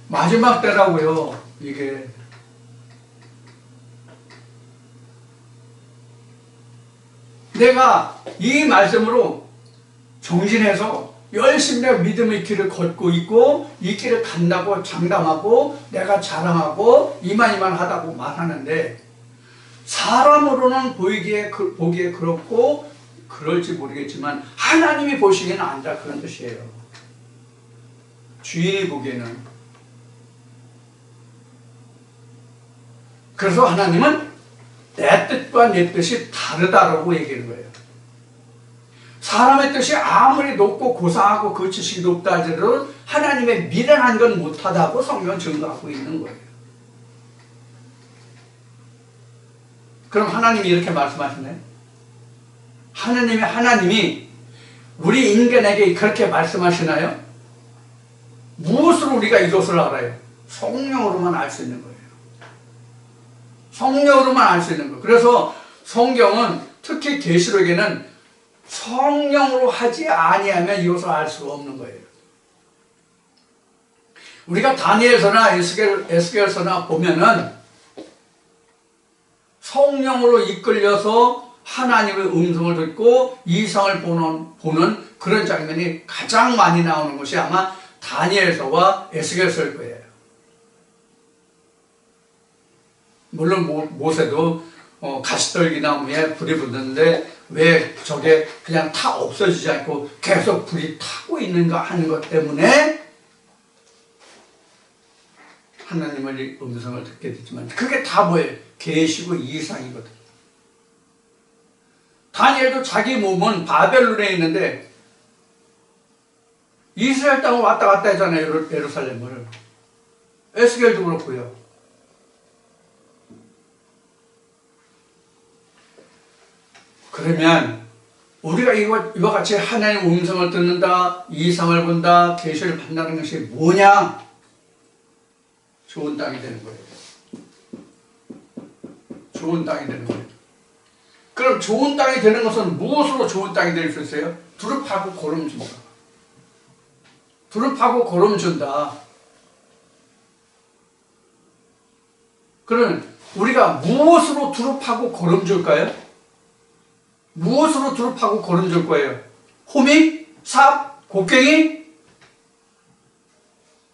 마지막 때라고요. 이게. 내가 이 말씀으로 정진해서 열심히 내가 믿음의 길을 걷고 있고 이 길을 간다고 장담하고 내가 자랑하고 이만 하다고 말하는데 사람으로는 보기에 그렇고 그럴지 모르겠지만 하나님이 보시기에는 아니다, 그런 뜻이에요. 주인이 보기에는. 그래서 하나님은 내 뜻과 내 뜻이 다르다라고 얘기하는 거예요. 사람의 뜻이 아무리 높고 고상하고 그 지식이 높다 하더라도 하나님의 미련한 건 못하다고 성경은 증거하고 있는 거예요. 그럼 하나님이 이렇게 말씀하시네. 하나님이 우리 인간에게 그렇게 말씀하시나요? 무엇으로 우리가 이것을 알아요? 성령으로만 알 수 있는 거예요. 성령으로만 알 수 있는 거예요. 그래서 성경은 특히 계시록에는 성령으로 하지 아니하면 이것을 알 수가 없는 거예요. 우리가 다니엘서나 에스겔서나 보면은 성령으로 이끌려서 하나님의 음성을 듣고 이상을 보는 그런 장면이 가장 많이 나오는 것이 아마 다니엘서와 에스겔서일 거예요. 물론 모세도 가시떨기 나무에 불이 붙는데 왜 저게 그냥 다 없어지지 않고 계속 불이 타고 있는가 하는 것 때문에 하나님의 음성을 듣게 됐지만 그게 다 뭐예요? 계시고 이상이거든요. 다니엘도 자기 몸은 바벨론에 있는데 이스라엘 땅을 왔다 갔다 했잖아요. 예루살렘을. 에스겔도 그렇고요. 그러면 우리가 이와 같이 하나님의 음성을 듣는다, 이상을 본다, 계시를 판다는 것이 뭐냐? 좋은 땅이 되는 거예요. 좋은 땅이 되는 거예요. 그럼 좋은 땅이 되는 것은 무엇으로 좋은 땅이 될 수 있어요? 두릅하고 고름 준다. 두릅하고 고름 준다. 그러면 우리가 무엇으로 두릅하고 고름 줄까요? 무엇으로 두릅하고 고름 줄 거예요? 호미? 삽? 곡괭이?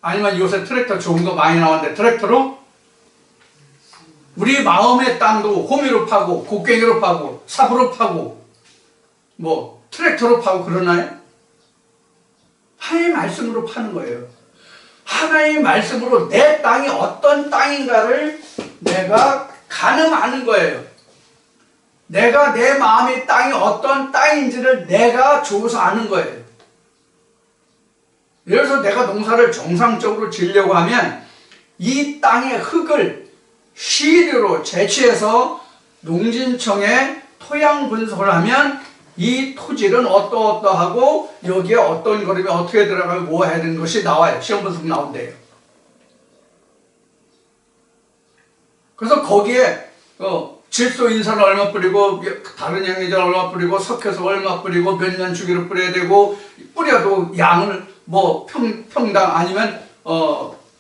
아니면 요새 트랙터 좋은 거 많이 나왔는데 트랙터로? 우리 마음의 땅도 호미로 파고 곡괭이로 파고 삽으로 파고 뭐 트랙터로 파고 그러나요? 하나님의 말씀으로 파는 거예요. 하나님의 말씀으로 내 땅이 어떤 땅인가를 내가 가늠하는 거예요. 내가 내 마음의 땅이 어떤 땅인지를 내가 조사하는 거예요. 예를 들어서 내가 농사를 정상적으로 지으려고 하면 이 땅의 흙을 시료로 채취해서 농진청에 토양 분석을 하면 이 토질은 어떠어떠하고 여기에 어떤 거름이 어떻게 들어가고 뭐 해야 되는 것이 나와요. 시험 분석 나온대요. 그래서 거기에 질소 인산을 얼마 뿌리고 다른 영양제 얼마 뿌리고 석회소 얼마 뿌리고 몇 년 주기로 뿌려야 되고 뿌려도 양을 뭐 평당 아니면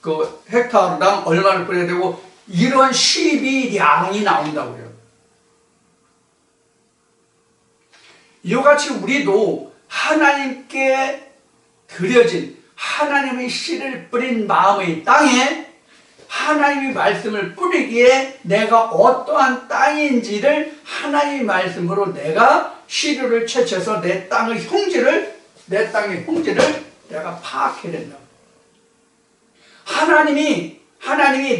그 헥타르당 얼마를 뿌려야 되고 이런 시비량이 나온다고요. 이와 같이 우리도 하나님께 드려진 하나님의 씨를 뿌린 마음의 땅에 하나님의 말씀을 뿌리기에 내가 어떠한 땅인지를 하나님의 말씀으로 내가 시료를 채취해서 내 땅의 형질을 내가 파악해야 된다. 하나님이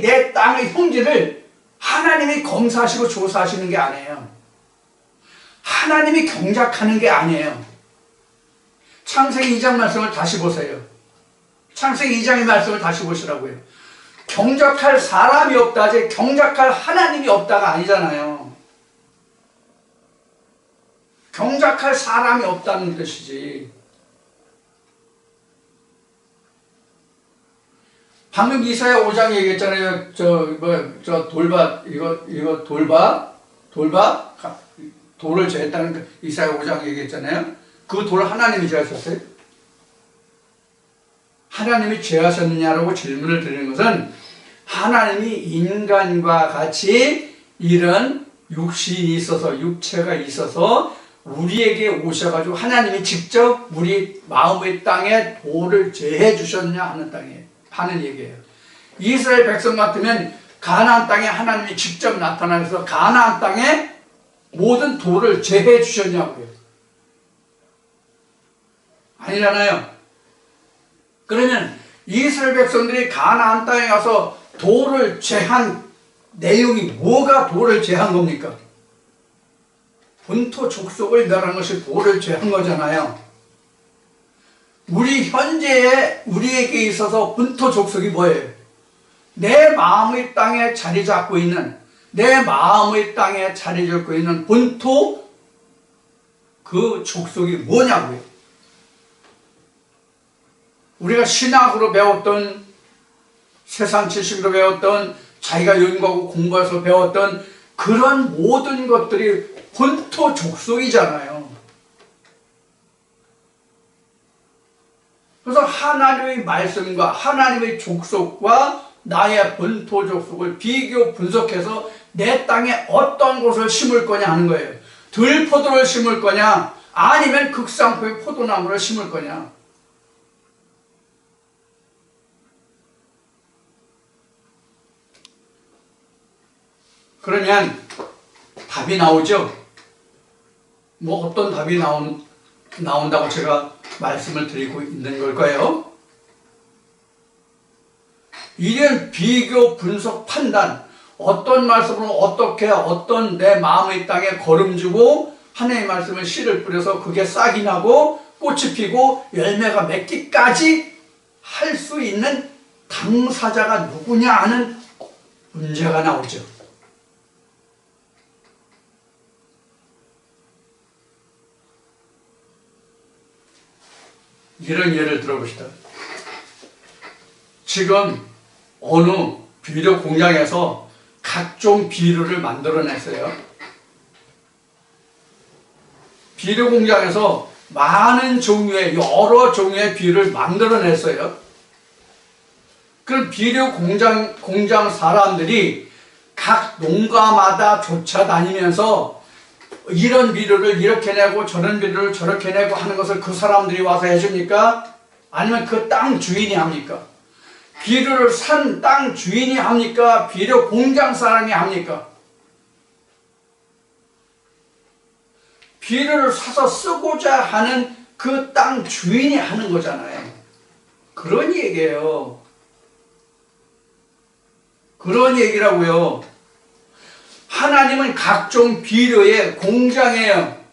내 땅의 형질을 하나님이 검사하시고 조사하시는 게 아니에요. 하나님이 경작하는 게 아니에요. 창세기 2장 말씀을 다시 보세요. 창세기 2장의 말씀을 다시 보시라고요. 경작할 사람이 없다지 경작할 하나님이 없다가 아니잖아요. 경작할 사람이 없다는 뜻이지. 방금 이사야 5장 얘기했잖아요. 돌을 제했다는 이사야 5장 얘기했잖아요. 그 돌 하나님이 제하셨어요? 하나님이 제하셨느냐라고 질문을 드리는 것은 하나님이 인간과 같이 이런 육신이 있어서 육체가 있어서 우리에게 오셔가지고 하나님이 직접 우리 마음의 땅에 돌을 제해 주셨냐 하는 얘기예요. 이스라엘 백성 같으면 가나안 땅에 하나님이 직접 나타나서 가나안 땅에 모든 돌을 제해 주셨냐고요? 아니잖아요. 그러면 이스라엘 백성들이 가나안 땅에 가서 돌을 제한 내용이 뭐가 돌을 제한 겁니까? 본토 족속을 멸한 것이 돌을 제한 거잖아요. 우리 현재의 우리에게 있어서 본토 족속이 뭐예요? 내 마음의 땅에 자리 잡고 있는, 내 마음의 땅에 자리 잡고 있는 본토 그 족속이 뭐냐고요? 우리가 신학으로 배웠던, 세상 지식으로 배웠던, 자기가 연구하고 공부해서 배웠던 그런 모든 것들이 본토 족속이잖아요. 그래서 하나님의 말씀과 하나님의 족속과 나의 본토 족속을 비교 분석해서 내 땅에 어떤 것을 심을 거냐 하는 거예요. 들포도를 심을 거냐, 아니면 극상포의 포도나무를 심을 거냐. 그러면 답이 나오죠? 뭐 어떤 답이 나온다고 제가 말씀을 드리고 있는 걸까요? 이런 비교, 분석, 판단, 어떤 말씀으로 어떻게 어떤 내 마음의 땅에 거름주고 하나님의 말씀을 씨를 뿌려서 그게 싹이 나고 꽃이 피고 열매가 맺기까지 할 수 있는 당사자가 누구냐 하는 문제가 나오죠. 이런 예를 들어봅시다. 지금 어느 비료 공장에서 각종 비료를 만들어냈어요. 비료 공장에서 많은 종류의, 여러 종류의 비료를 만들어냈어요. 그럼 비료 공장 사람들이 각 농가마다 쫓아다니면서 이런 비료를 이렇게 내고 저런 비료를 저렇게 내고 하는 것을 그 사람들이 와서 해줍니까? 아니면 그 땅 주인이 합니까? 비료를 산 땅 주인이 합니까? 비료 공장 사람이 합니까? 비료를 사서 쓰고자 하는 그 땅 주인이 하는 거잖아요. 그런 얘기예요. 그런 얘기라고요. 하나님은 각종 비료의 공장이에요.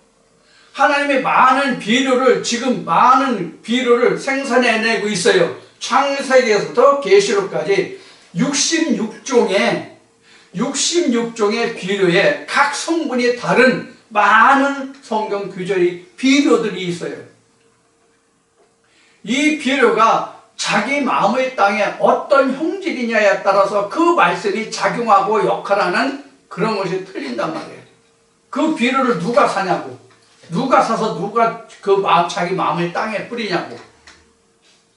하나님의 많은 비료를, 지금 많은 비료를 생산해내고 있어요. 창세기에서부터 계시록까지 66종의 비료에 각 성분이 다른 많은 성경 구절이 비료들이 있어요. 이 비료가 자기 마음의 땅에 어떤 형질이냐에 따라서 그 말씀이 작용하고 역할하는 그런 것이 틀린단 말이에요. 그 비료를 누가 사냐고, 누가 사서 누가 그 자기 마음의 땅에 뿌리냐고.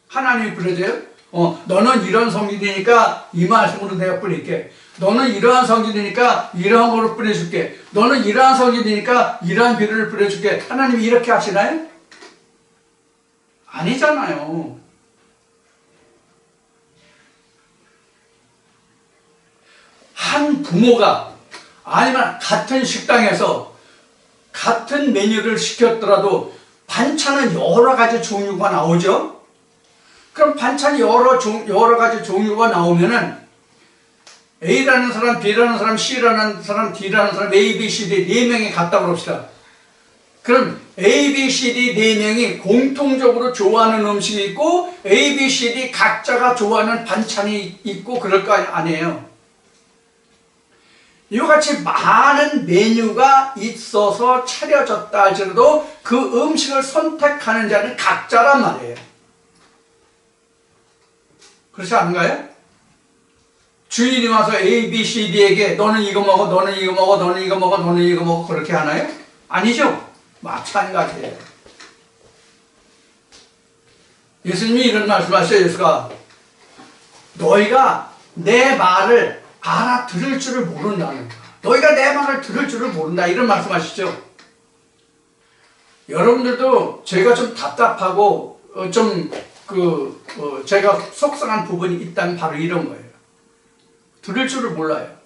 하나님이 뿌려줘요? 너는 이런 성질이니까 이 말씀으로 내가 뿌릴게. 너는 이러한 성질이니까 이러한 거로 뿌려줄게. 너는 이러한 성질이니까 이러한 비료를 뿌려줄게. 하나님이 이렇게 하시나요? 아니잖아요. 한 부모가 아니면 같은 식당에서 같은 메뉴를 시켰더라도 반찬은 여러 가지 종류가 나오죠? 그럼 반찬이 여러 가지 종류가 나오면은 A라는 사람, B라는 사람, C라는 사람, D라는 사람, A, B, C, D 4명이 갔다고 그럽시다. 그럼 A, B, C, D 4명이 공통적으로 좋아하는 음식이 있고 A, B, C, D 각자가 좋아하는 반찬이 있고 그럴 거 아니에요. 이와 같이 많은 메뉴가 있어서 차려졌다 할지라도 그 음식을 선택하는 자는 각자란 말이에요. 그렇지 않은가요? 주인이 와서 A, B, C, D에게 너는 이거 먹어, 너는 이거 먹어, 너는 이거 먹어, 너는 이거 먹어 그렇게 하나요? 아니죠. 마찬가지예요. 예수님이 이런 말씀하셨어요. 예수가 너희가 내 말을 알아들을 줄을 모른다는 거야. 너희가 내 말을 들을 줄을 모른다 이런 말씀하시죠. 여러분들도 제가 좀 답답하고 제가 속상한 부분이 있다면 바로 이런 거예요. 들을 줄을 몰라요.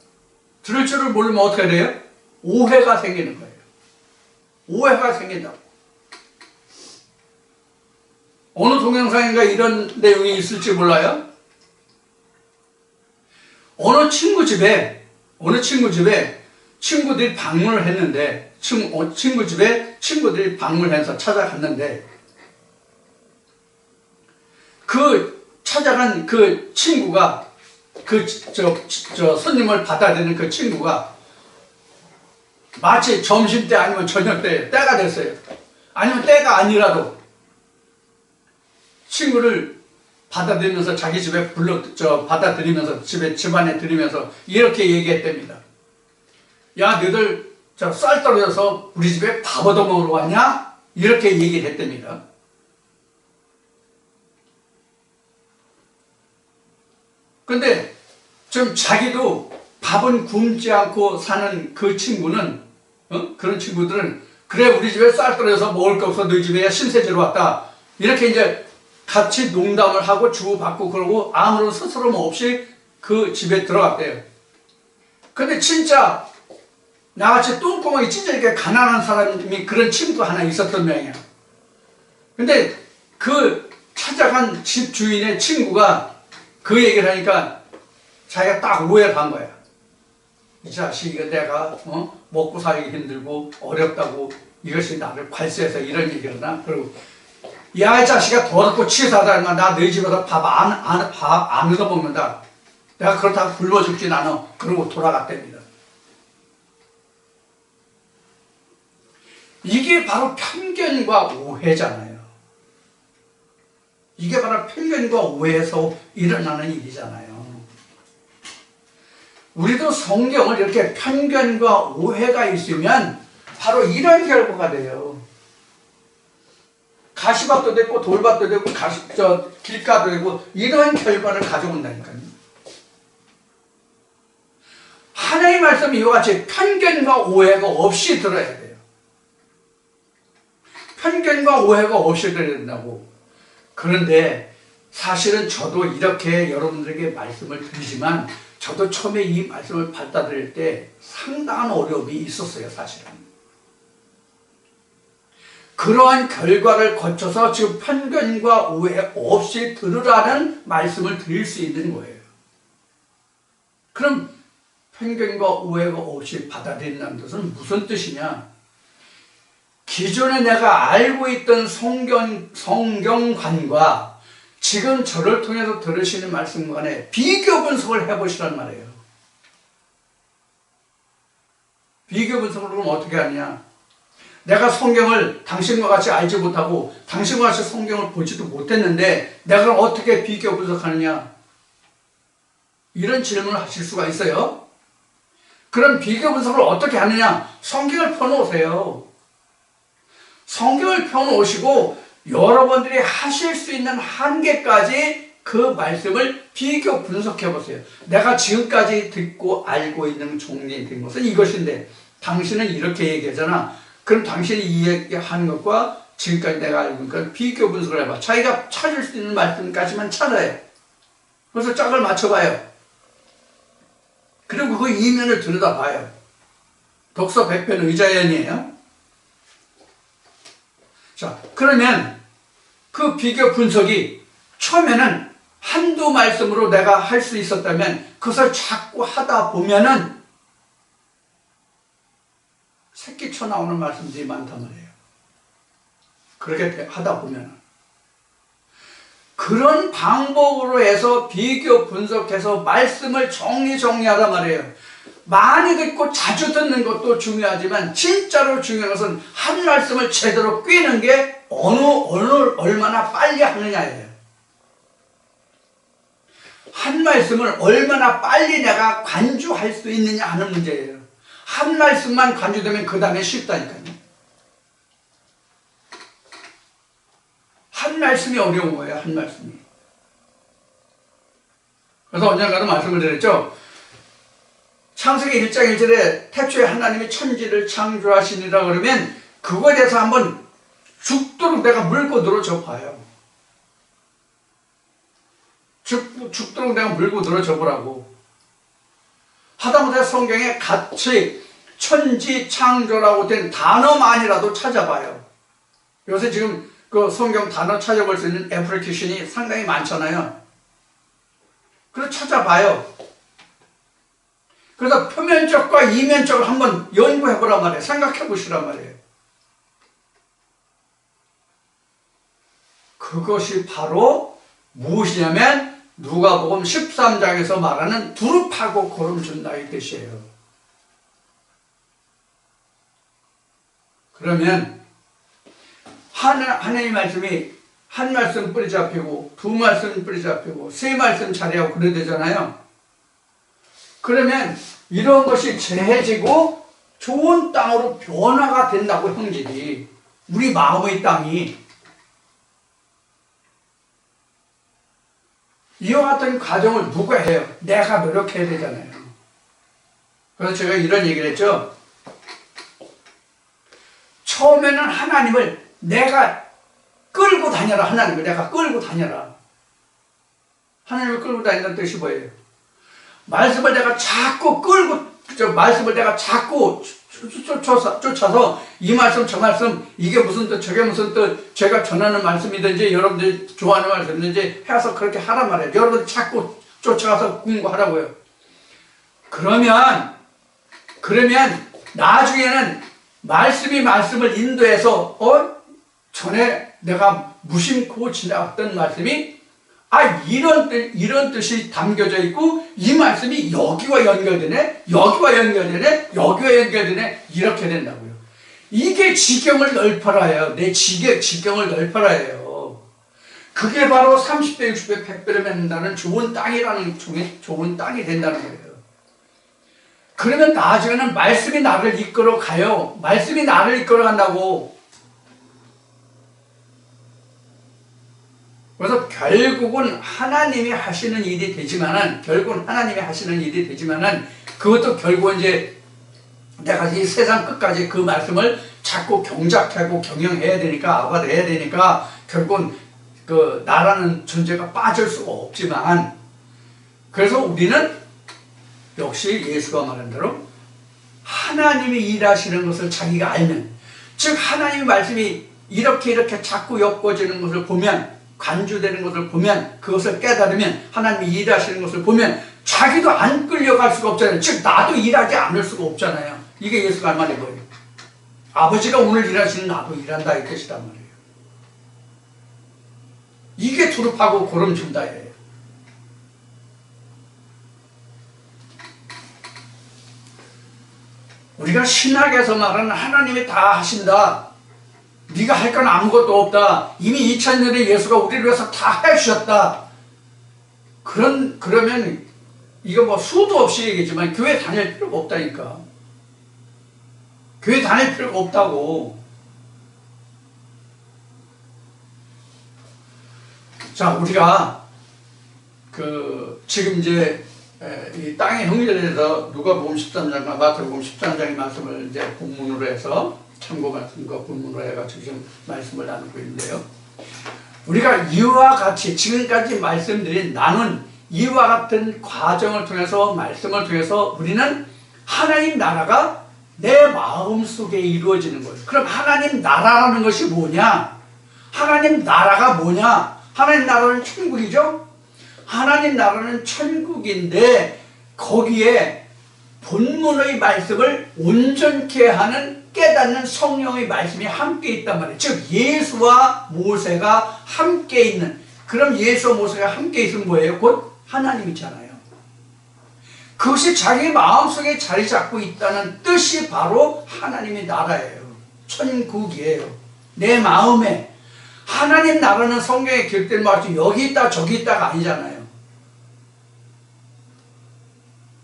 들을 줄을 모르면 어떻게 돼요? 오해가 생기는 거예요. 오해가 생긴다고. 어느 동영상인가 이런 내용이 있을지 몰라요. 어느 친구 집에 친구들이 방문을 했는데 친구 집에 친구들이 방문해서 찾아갔는데 그 찾아간 그 친구가 손님을 받아들이는 그 친구가 마치 점심때 아니면 저녁때 때가 됐어요. 아니면 때가 아니라도 친구를 받아들이면서 자기 집에 받아들이면서 집안에 들이면서 이렇게 얘기했답니다. 야, 너희들 쌀 떨어져서 우리 집에 밥 얻어 먹으러 왔냐? 이렇게 얘기를 했답니다. 근데 좀 자기도 밥은 굶지 않고 사는 그 친구는, 그런 친구들은, 그래, 우리 집에 쌀 떨어져서 먹을 거 없어, 너희 집에 신세지로 왔다. 이렇게 이제 같이 농담을 하고 주고받고 그러고 아무런 스스럼 없이 그 집에 들어갔대요. 근데 진짜 나같이 똥구멍이 진짜 이렇게 가난한 사람이 그런 친구 하나 있었던 모양이야. 근데 그 찾아간 집 주인의 친구가 그 얘기를 하니까 자기가 딱 오해를 한 거야. 이 자식이 내가 먹고 살기 힘들고 어렵다고 이것이 나를 관세해서 이런 얘기를 하나? 그리고 야, 이 자식아 더럽고 치사하다. 나 너희 집에서 밥 안 얻어먹는다. 내가 그렇다고 굶어 죽진 않아. 그러고 돌아갔답니다. 이게 바로 편견과 오해잖아요. 이게 바로 편견과 오해에서 일어나는 일이잖아요. 우리도 성경을 이렇게 편견과 오해가 있으면 바로 이런 결과가 돼요. 가시밭도 되고 돌밭도 되고 길가도 되고 이런 결과를 가져온다니까요. 하나님의 말씀이 이와 같이 편견과 오해가 없이 들어야 돼요. 편견과 오해가 없이 들어야 된다고. 그런데 사실은 저도 이렇게 여러분들에게 말씀을 드리지만 저도 처음에 이 말씀을 받아들일 때 상당한 어려움이 있었어요, 사실은. 그러한 결과를 거쳐서 지금 편견과 오해 없이 들으라는 말씀을 드릴 수 있는 거예요. 그럼 편견과 오해가 없이 받아들인다는 것은 무슨 뜻이냐? 기존에 내가 알고 있던 성경관과 지금 저를 통해서 들으시는 말씀 간에 비교 분석을 해보시란 말이에요. 비교 분석을 그럼 어떻게 하느냐? 내가 성경을 당신과 같이 알지 못하고 당신과 같이 성경을 보지도 못했는데 내가 그럼 어떻게 비교 분석하느냐? 이런 질문을 하실 수가 있어요. 그럼 비교 분석을 어떻게 하느냐? 성경을 펴놓으세요. 성경을 펴놓으시고 여러분들이 하실 수 있는 한계까지 그 말씀을 비교 분석해 보세요. 내가 지금까지 듣고 알고 있는 종리된 것은 이것인데 당신은 이렇게 얘기하잖아. 그럼 당신이 이야기하는 것과 지금까지 내가 알고 있는 것 비교 분석을 해봐. 자기가 찾을 수 있는 말씀까지만 찾아요. 그래서 짝을 맞춰봐요. 그리고 그 이면을 들여다봐요. 독서 100편 의자연이에요. 자, 그러면 그 비교 분석이 처음에는 한두 말씀으로 내가 할 수 있었다면 그것을 자꾸 하다 보면은 새끼쳐 나오는 말씀들이 많단 말이에요. 그렇게 하다 보면은. 그런 방법으로 해서 비교 분석해서 말씀을 정리하단 말이에요. 많이 듣고 자주 듣는 것도 중요하지만 진짜로 중요한 것은 한 말씀을 제대로 꿰는 게 얼마나 빨리 하느냐예요. 한 말씀을 얼마나 빨리 내가 관주할 수 있느냐 하는 문제예요. 한 말씀만 관주되면 그 다음에 쉽다니까요. 한 말씀이 어려운 거예요. 한 말씀이. 그래서 언젠가도 말씀을 드렸죠. 창세기 1장 1절에 태초에 하나님이 천지를 창조하시니라 그러면 그거에 대해서 한번 죽도록 내가 물고 늘어져 봐요. 죽도록 내가 물고 늘어져 보라고. 하다못해 성경에 같이 천지 창조라고 된 단어만이라도 찾아봐요. 요새 지금 그 성경 단어 찾아볼 수 있는 애플리케이션이 상당히 많잖아요. 그래서 찾아봐요. 그래서 표면적과 이면적을 한번 연구해 보란 말이에요. 생각해 보시란 말이에요. 그것이 바로 무엇이냐면 누가복음 13장에서 말하는 두릅하고 고름 준다 이 뜻이에요. 그러면 하나님의 말씀이 한 말씀 뿌리 잡히고 두 말씀 뿌리 잡히고 세 말씀 자리하고 그래야 되잖아요. 그러면 이런 것이 재해지고 좋은 땅으로 변화가 된다고 형질이 우리 마음의 땅이 이와 같은 과정을 누가 해요? 내가 노력해야 되잖아요. 그래서 제가 이런 얘기를 했죠. 처음에는 하나님을 내가 끌고 다녀라. 하나님을 내가 끌고 다녀라. 하나님을 끌고 다닌다는 뜻이 뭐예요? 말씀을 내가 자꾸 말씀을 내가 자꾸 쫓아서 이 말씀 저 말씀 이게 무슨 뜻 저게 무슨 뜻 제가 전하는 말씀이든지 여러분들이 좋아하는 말씀이든지 해서 그렇게 하란 말이에요. 여러분들 자꾸 쫓아가서 공부하라고요. 그러면 나중에는 말씀이 말씀을 인도해서 전에 내가 무심코 지나갔던 말씀이 이런 뜻이 담겨져 있고 이 말씀이 여기와 연결되네 이렇게 된다고요. 이게 지경을 넓혀라예요. 내 지경을 넓혀라예요. 그게 바로 30배 60배 100배를 맺는다는 좋은 땅이라는 좋은 땅이 된다는 거예요. 그러면 나중에는 말씀이 나를 이끌어 가요. 말씀이 나를 이끌어 간다고. 그래서 결국은 하나님이 하시는 일이 되지만은 그것도 결국은 이제 내가 이 세상 끝까지 그 말씀을 자꾸 경작하고 경영해야 되니까 아바해야 되니까 결국은 그 나라는 존재가 빠질 수가 없지만 그래서 우리는 역시 예수가 말한 대로 하나님이 일하시는 것을 자기가 알면 즉 하나님의 말씀이 이렇게 자꾸 엮어지는 것을 보면 간주되는 것을 보면 그것을 깨달으면 하나님이 일하시는 것을 보면 자기도 안 끌려갈 수가 없잖아요. 즉 나도 일하지 않을 수가 없잖아요. 이게 예수가 할 말이 뭐예요? 아버지가 오늘 일하시는 나도 일한다 이 뜻이란 말이에요. 이게 두릅하고 고름 준다예요. 우리가 신학에서 말하는 하나님이 다 하신다. 네가 할 건 아무것도 없다. 이미 2000년에 예수가 우리를 위해서 다 해주셨다. 그러면 이거 뭐 수도 없이 얘기지만 교회 다닐 필요가 없다니까. 교회 다닐 필요가 없다고. 자, 우리가 지금 이제 이 땅의 형제에서 누가복음 13장과 마태복음 13장의 말씀을 이제 본문으로 해서 참고 말씀과 본문으로 해가지고 지금 말씀을 나누고 있는데요. 우리가 이와 같이 지금까지 말씀드린 나눈 이와 같은 과정을 통해서 말씀을 통해서 우리는 하나님 나라가 내 마음속에 이루어지는 거예요. 그럼 하나님 나라라는 것이 뭐냐? 하나님 나라가 뭐냐? 하나님 나라는 천국이죠? 하나님 나라는 천국인데 거기에 본문의 말씀을 온전케 하는 깨닫는 성령의 말씀이 함께 있단 말이에요. 즉 예수와 모세가 함께 있는. 그럼 예수와 모세가 함께 있으면 뭐예요? 곧 하나님이잖아요. 그것이 자기 마음속에 자리 잡고 있다는 뜻이 바로 하나님의 나라예요. 천국이에요. 내 마음에. 하나님 나라는 성경에 기록된 말씀 여기 있다 저기 있다가 아니잖아요.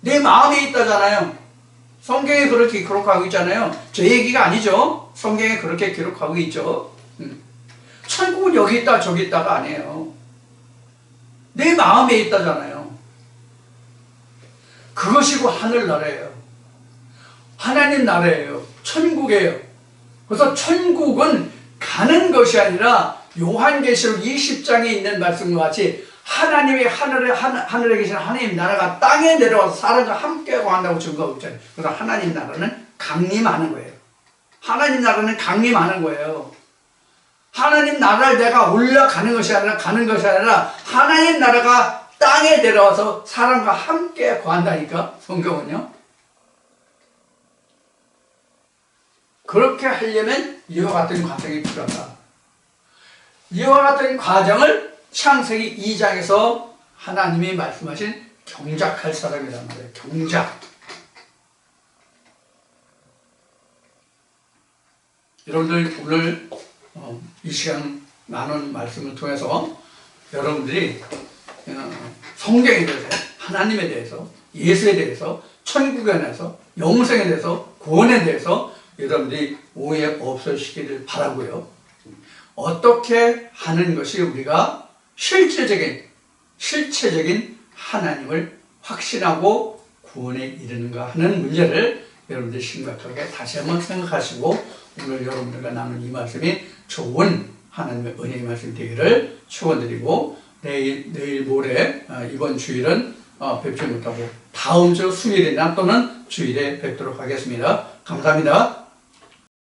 내 마음에 있다잖아요. 성경에 그렇게 기록하고 있잖아요. 제 얘기가 아니죠. 성경에 그렇게 기록하고 있죠. 천국은 여기 있다 저기 있다가 아니에요. 내 마음에 있다잖아요. 그것이고 하늘나라예요. 하나님 나라예요. 천국이에요. 그래서 천국은 가는 것이 아니라 요한계시록 20장에 있는 말씀과 같이 하나님이 하늘에 계신 하나님 나라가 땅에 내려와서 사람과 함께 거한다고 증거하고 있잖아요. 그래서 하나님 나라는 강림하는 거예요. 하나님 나라는 강림하는 거예요. 하나님 나라를 내가 올라가는 것이 아니라 하나님 나라가 땅에 내려와서 사람과 함께 거한다니까, 성경은요. 그렇게 하려면 이와 같은 과정이 필요하다. 이와 같은 과정을 창세기 2장에서 하나님이 말씀하신 경작할 사람이란 말이에요. 경작. 여러분들 오늘 이 시간 나눈 말씀을 통해서 여러분들이 성경에 대해서, 하나님에 대해서, 예수에 대해서, 천국에 대해서, 영생에 대해서, 구원에 대해서 여러분들이 오해 없으시기를 바라고요. 어떻게 하는 것이 우리가 실체적인 하나님을 확신하고 구원에 이르는가 하는 문제를 여러분들이 심각하게 다시 한번 생각하시고 오늘 여러분들과 나눈 이 말씀이 좋은 하나님의 은혜의 말씀이 되기를 축원드리고 내일 모레 이번 주일은 뵙지 못하고 다음 주 수요일이나 또는 주일에 뵙도록 하겠습니다. 감사합니다.